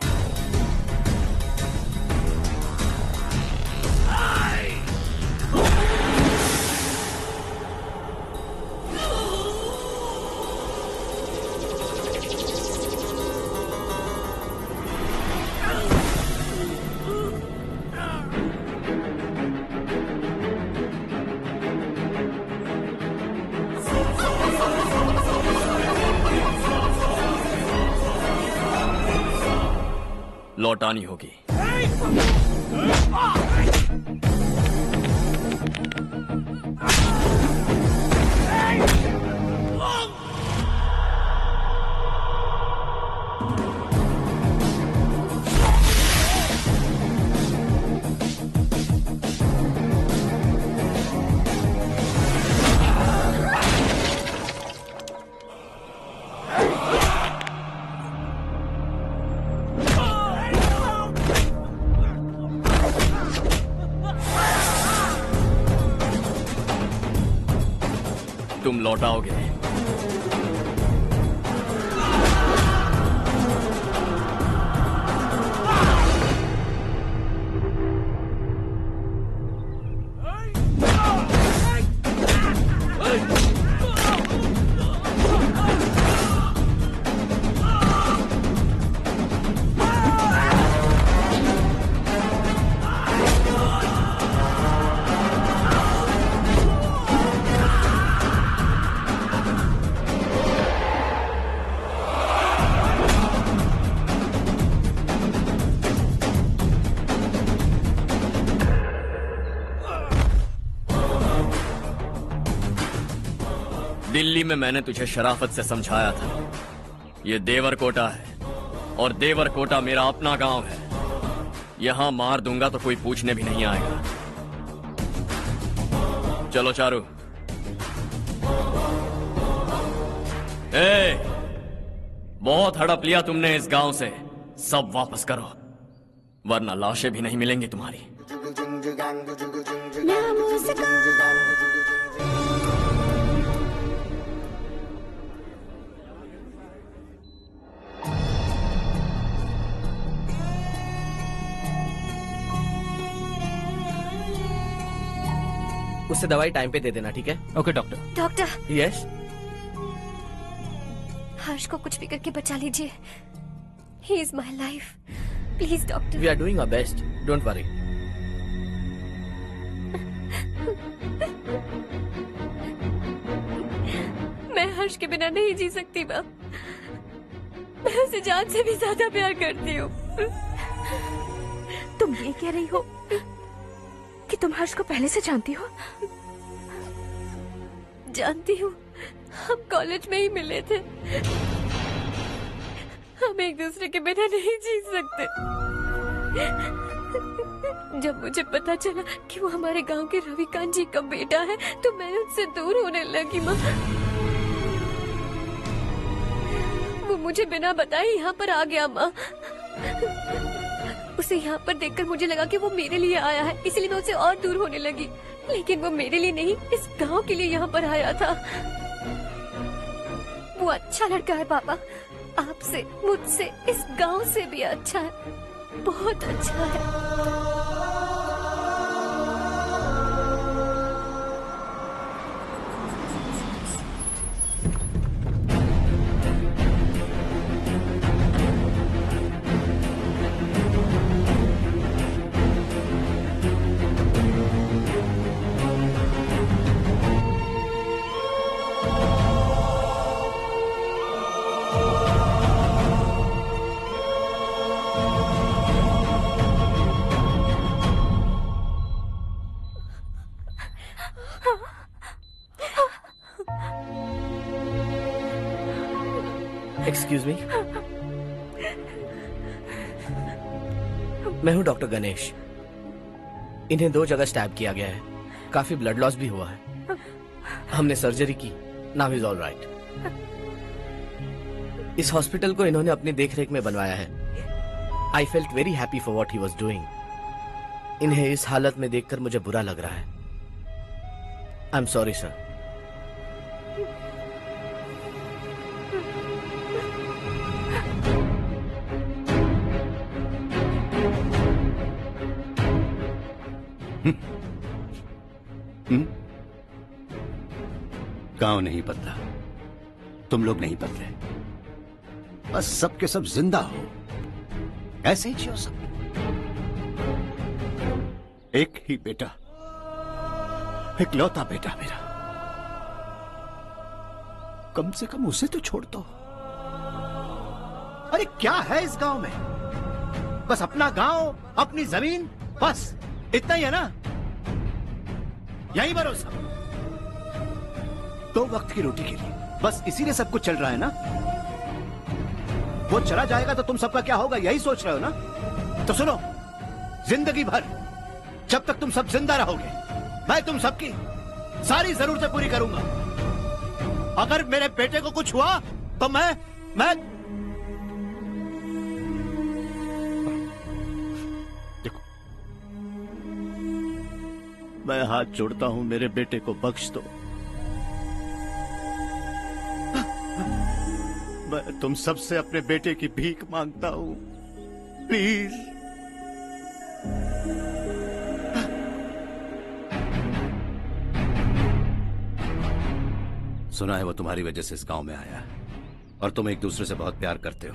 लौटानी होगी। तुम लौटाओगे। दिल्ली में मैंने तुझे शराफत से समझाया था, ये देवर कोटा है और देवर कोटा मेरा अपना गांव है। यहां मार दूंगा तो कोई पूछने भी नहीं आएगा। चलो चारू। बहुत हड़प लिया तुमने इस गांव से, सब वापस करो वरना लाशें भी नहीं मिलेंगी तुम्हारी। उससे दवाई टाइम पे दे देना, ठीक है? Okay doctor. Doctor. Yes. Harsh को कुछ भी करके बचा लीजिए। He is my life, please doctor. We are doing our best, don't worry. मैं हर्ष के बिना नहीं जी सकती मैम। मैं उसे जान से भी ज्यादा प्यार करती हूँ। तुम ये कह रही हो कि तुम हर्ष को पहले से जानती हो? जानती हूँ, हम कॉलेज में ही मिले थे। हम एक दूसरे के बिना नहीं जी सकते। जब मुझे पता चला कि वो हमारे गांव के रविकांत जी का बेटा है तो मैं उनसे दूर होने लगी माँ। वो मुझे बिना बताए यहाँ पर आ गया माँ। उसे यहाँ पर देखकर मुझे लगा कि वो मेरे लिए आया है, इसलिए मैं उसे और दूर होने लगी। लेकिन वो मेरे लिए नहीं, इस गांव के लिए यहाँ पर आया था। वो अच्छा लड़का है पापा, आपसे, मुझसे, इस गांव से भी अच्छा है, बहुत अच्छा है। एक्सक्यूज मी, मैं हूं डॉक्टर गणेश। इन्हें 2 जगह स्टैब किया गया है, काफी ब्लड लॉस भी हुआ है। हमने सर्जरी की, नाउ इज ऑल राइट। इस हॉस्पिटल को इन्होंने अपनी देखरेख में बनवाया है। I felt very happy for what he was doing. इन्हें इस हालत में देखकर मुझे बुरा लग रहा है। I am sorry sir. गांव नहीं बदला, तुम लोग नहीं बदले, बस सबके सब जिंदा हो, ऐसे ही जियो सब। एक ही बेटा, इकलौता बेटा मेरा, कम से कम उसे तो छोड़ दो। अरे क्या है इस गांव में? बस अपना गांव, अपनी जमीन, बस इतना ही है ना? यही भरोसा, 2 वक्त की रोटी के लिए, बस इसीलिए सब कुछ चल रहा है ना? वो चला जाएगा तो तुम सबका क्या होगा, यही सोच रहे हो ना? तो सुनो, जिंदगी भर जब तक तुम सब जिंदा रहोगे, मैं तुम सबकी सारी जरूरतें पूरी करूंगा। अगर मेरे बेटे को कुछ हुआ तो मैं देखो, मैं हाथ जोड़ता हूं, मेरे बेटे को बख्श दो। मैं तुम सबसे अपने बेटे की भीख मांगता हूं, प्लीज। सुना है वो तुम्हारी वजह से इस गांव में आया और तुम एक दूसरे से बहुत प्यार करते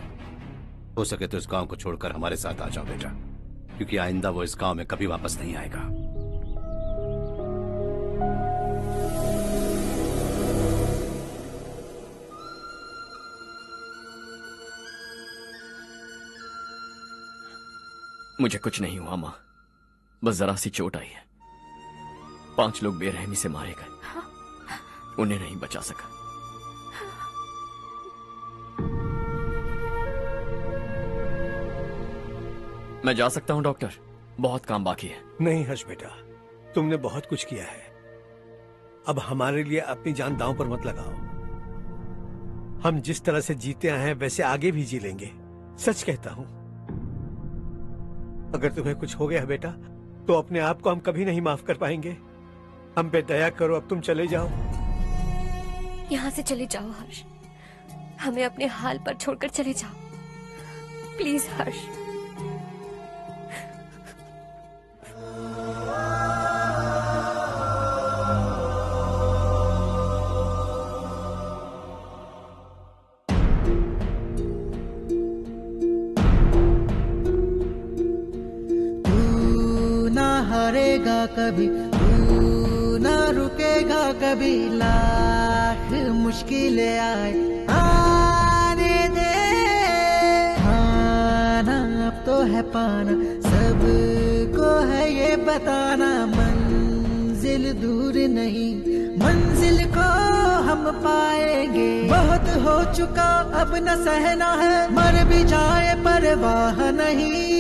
हो सके तो इस गांव को छोड़कर हमारे साथ आ जाओ बेटा, क्योंकि आइंदा वो इस गांव में कभी वापस नहीं आएगा। मुझे कुछ नहीं हुआ माँ, बस जरा सी चोट आई है। 5 लोग बेरहमी से मारे गए, उन्हें नहीं बचा सका। मैं जा सकता हूं डॉक्टर, बहुत काम बाकी है। नहीं हर्ष बेटा, तुमने बहुत कुछ किया है, अब हमारे लिए अपनी जान दांव पर मत लगाओ। हम जिस तरह से जीते आए हैं वैसे आगे भी जी लेंगे, सच कहता हूं। अगर तुम्हें कुछ हो गया बेटा तो अपने आप को हम कभी नहीं माफ कर पाएंगे। हम पे दया करो, अब तुम चले जाओ। यहाँ से चले जाओ हर्ष, हमें अपने हाल पर छोड़कर चले जाओ, प्लीज हर्ष। हारेगा कभी, तू ना रुकेगा कभी, लाख मुश्किलें आए आने दे। खाना अब तो है पाना, सबको है ये बताना, मंजिल दूर नहीं, मंजिल को हम पाएंगे। बहुत हो चुका अब न सहना है, मर भी जाए परवाह नहीं।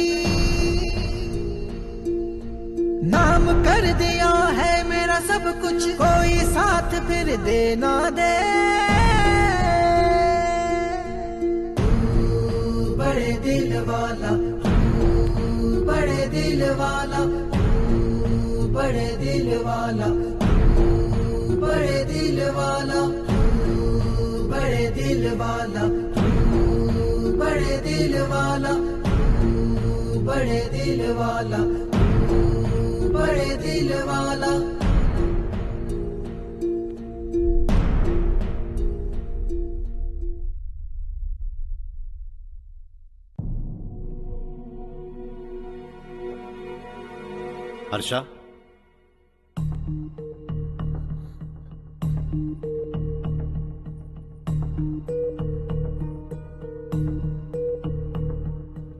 नाम कर दिया है मेरा सब कुछ, कोई साथ फिर दे ना दे। तू बड़े दिल वाला, तू बड़े दिल वाला, तू बड़े दिल वाला, तू बड़े दिल वाला, तू बड़े दिल वाला, तू बड़े दिल वाला, तू बड़े दिल वाला, बड़े दिल वाला। हर्षा,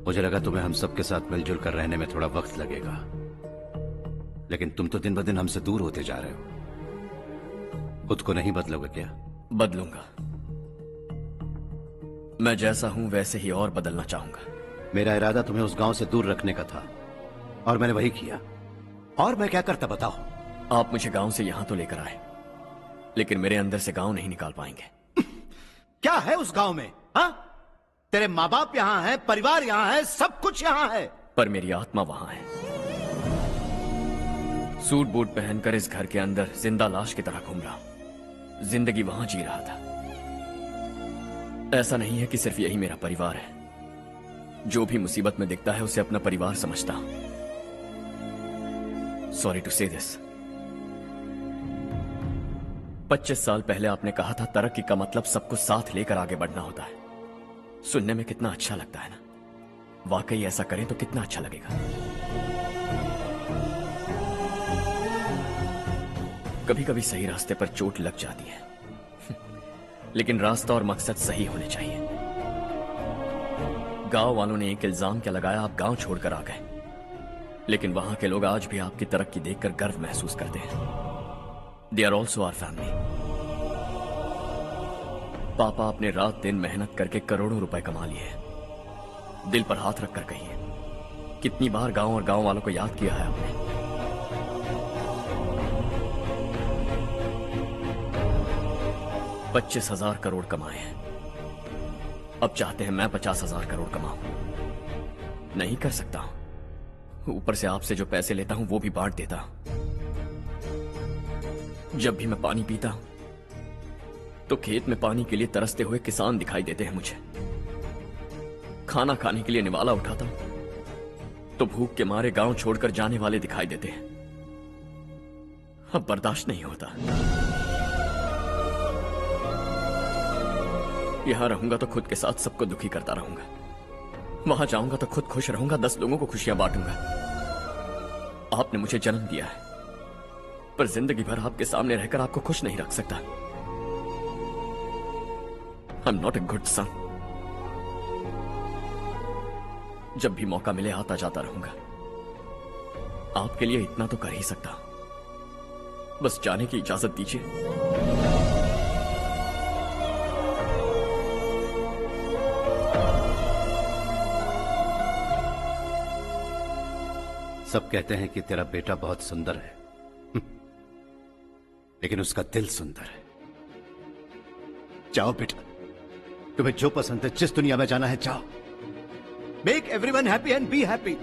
मुझे लगा तुम्हें हम सबके साथ मिलजुल कर रहने में थोड़ा वक्त लगेगा, लेकिन तुम तो दिन ब दिन हमसे दूर होते जा रहे हो। खुद को नहीं बदलोगे क्या? बदलूंगा। मैं जैसा हूं वैसे ही और बदलना चाहूंगा। मेरा इरादा तुम्हें उस गांव से दूर रखने का था और मैंने वही किया। और मैं क्या करता बताओ? आप मुझे गांव से यहां तो लेकर आए, लेकिन मेरे अंदर से गांव नहीं निकाल पाएंगे। क्या है उस गांव में? हाँ, तेरे माँ बाप यहाँ हैं, परिवार यहाँ है, सब कुछ यहाँ है, पर मेरी आत्मा वहां है। सूट बूट पहनकर इस घर के अंदर जिंदा लाश की तरह घूम रहा हूं। जिंदगी वहां जी रहा था। ऐसा नहीं है कि सिर्फ यही मेरा परिवार है। जो भी मुसीबत में दिखता है उसे अपना परिवार समझता हूं। सॉरी टू से दिस। 25 साल पहले आपने कहा था तरक्की का मतलब सबको साथ लेकर आगे बढ़ना होता है। सुनने में कितना अच्छा लगता है ना? वाकई ऐसा करें तो कितना अच्छा लगेगा। कभी कभी सही रास्ते पर चोट लग जाती है, लेकिन रास्ता और मकसद सही होने चाहिए। गांव वालों ने एक इल्जाम क्या लगाया, आप गांव छोड़कर आ गए, लेकिन वहां के लोग आज भी आपकी तरक्की देखकर गर्व महसूस करते हैं। They are also our family. पापा आपने रात दिन मेहनत करके करोड़ों रुपए कमा लिए हैं। दिल पर हाथ रखकर कहिए, कितनी बार गांव और गांव वालों को याद किया है आपने? 25,000 करोड़ कमाए हैं। अब चाहते हैं मैं 50,000 करोड़ कमाऊं। नहीं कर सकता हूं। ऊपर से आपसे जो पैसे लेता हूं वो भी बांट देता हूं। जब भी मैं पानी पीता हूं तो खेत में पानी के लिए तरसते हुए किसान दिखाई देते हैं मुझे। खाना खाने के लिए निवाला उठाता हूं तो भूख के मारे गांव छोड़कर जाने वाले दिखाई देते हैं। अब बर्दाश्त नहीं होता। यहां रहूंगा तो खुद के साथ सबको दुखी करता रहूंगा। वहां जाऊंगा तो खुद खुश रहूंगा, 10 लोगों को खुशियां बांटूंगा। आपने मुझे जन्म दिया है, पर जिंदगी भर आपके सामने रहकर आपको खुश नहीं रख सकता। I am not a good son. जब भी मौका मिले आता जाता रहूंगा। आपके लिए इतना तो कर ही सकता हूं। बस जाने की इजाजत दीजिए। सब कहते हैं कि तेरा बेटा बहुत सुंदर है, लेकिन उसका दिल सुंदर है। जाओ बेटा, तुम्हें जो पसंद है, जिस दुनिया में जाना है जाओ। Make everyone happy and be happy.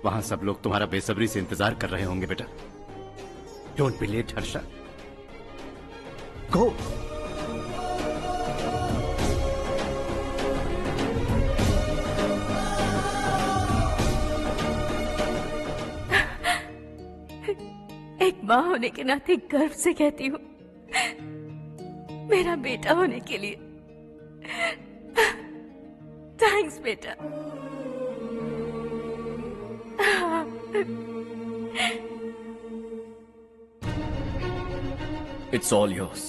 वहां सब लोग तुम्हारा बेसब्री से इंतजार कर रहे होंगे बेटा। डोंट बी लेट हर्षा, गो। एक माँ होने के नाते गर्व से कहती हूँ, मेरा बेटा होने के लिए थैंक्स बेटा। It's all yours.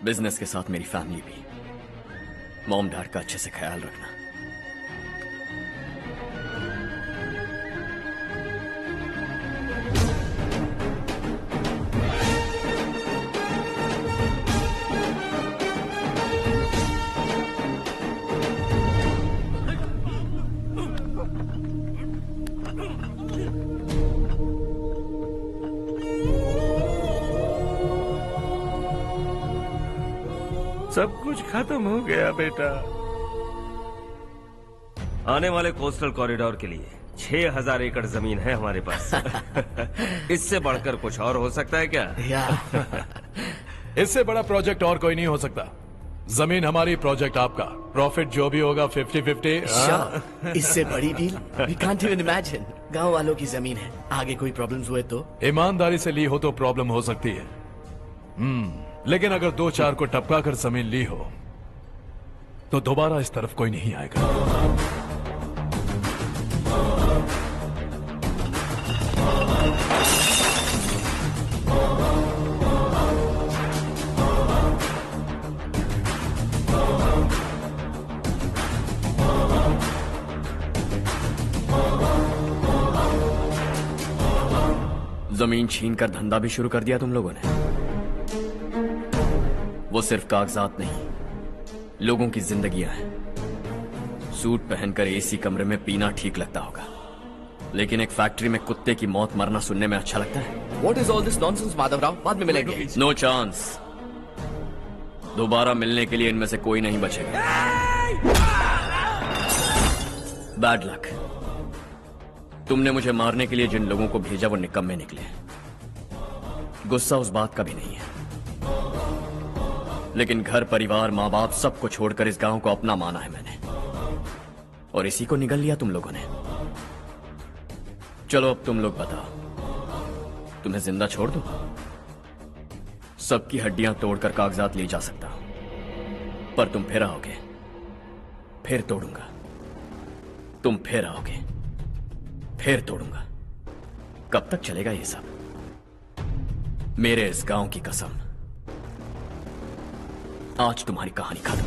बिजनेस के साथ मेरी फैमिली भी। मॉम डैड का अच्छे से ख्याल रखना। सब कुछ खत्म हो गया बेटा। आने वाले कोस्टल कॉरिडोर के लिए 6000 एकड़ जमीन है हमारे पास। इससे बढ़कर कुछ और हो सकता है क्या? इससे बड़ा प्रोजेक्ट और कोई नहीं हो सकता। जमीन हमारी, प्रोजेक्ट आपका। प्रॉफिट जो भी होगा 50-50। इससे बड़ी deal we can't even imagine. गांव वालों की जमीन है, आगे कोई प्रॉब्लम्स हुए तो? ईमानदारी से ली हो तो प्रॉब्लम हो सकती है, लेकिन अगर 2-4 को टपका कर जमीन ली हो तो दोबारा इस तरफ कोई नहीं आएगा। जमीन छीन कर धंधा भी शुरू कर दिया तुम लोगों ने। वो सिर्फ कागजात नहीं, लोगों की जिंदगियां हैं। सूट पहनकर एसी कमरे में पीना ठीक लगता होगा, लेकिन एक फैक्ट्री में कुत्ते की मौत मरना सुनने में अच्छा लगता है। What is all this nonsense, Madhavrao? बाद में मिलेंगे। No chance. दोबारा मिलने के लिए इनमें से कोई नहीं बचेगा। Bad luck. तुमने मुझे मारने के लिए जिन लोगों को भेजा वो निकम्मे निकले। गुस्सा उस बात का भी नहीं है, लेकिन घर परिवार माँ बाप सबको छोड़कर इस गांव को अपना माना है मैंने, और इसी को निगल लिया तुम लोगों ने। चलो अब तुम लोग बताओ, तुम्हें जिंदा छोड़ दूं? सबकी हड्डियां तोड़कर कागजात ले जा सकता हूं, पर तुम फिर आओगे, फिर तोड़ूंगा। तुम फिर आओगे, फिर तोड़ूंगा। कब तक चलेगा ये सब? मेरे इस गांव की कसम, आज तुम्हारी कहानी खत्म।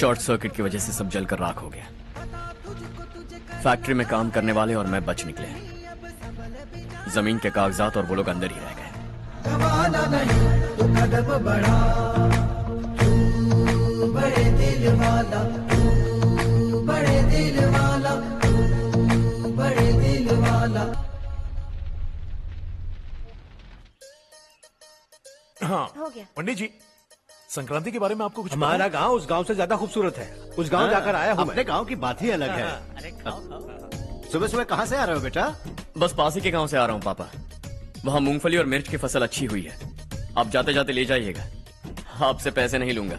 शॉर्ट सर्किट की वजह से सब जलकर राख हो गया। फैक्ट्री में काम करने वाले और मैं बच निकले। जमीन के कागजात और वो लोग अंदर ही रह गए। वाला नहीं तो कदम बढ़ा, तू बड़े दिल वाला, तू बड़े दिल वाला, तू बड़े दिल वाला। हाँ हो गया। पंडित जी, संक्रांति के बारे में आपको कुछ हमारा गांव उस गांव से ज्यादा खूबसूरत है। उस गांव जाकर आया हूँ अपने मैं। गांव की बात ही अलग है। सुबह सुबह कहाँ से आ रहे हो बेटा? बस पास ही के गांव से आ रहा हूँ पापा। वहाँ मूंगफली और मिर्च की फसल अच्छी हुई है। आप जाते जाते ले जाइएगा। आपसे पैसे नहीं लूंगा।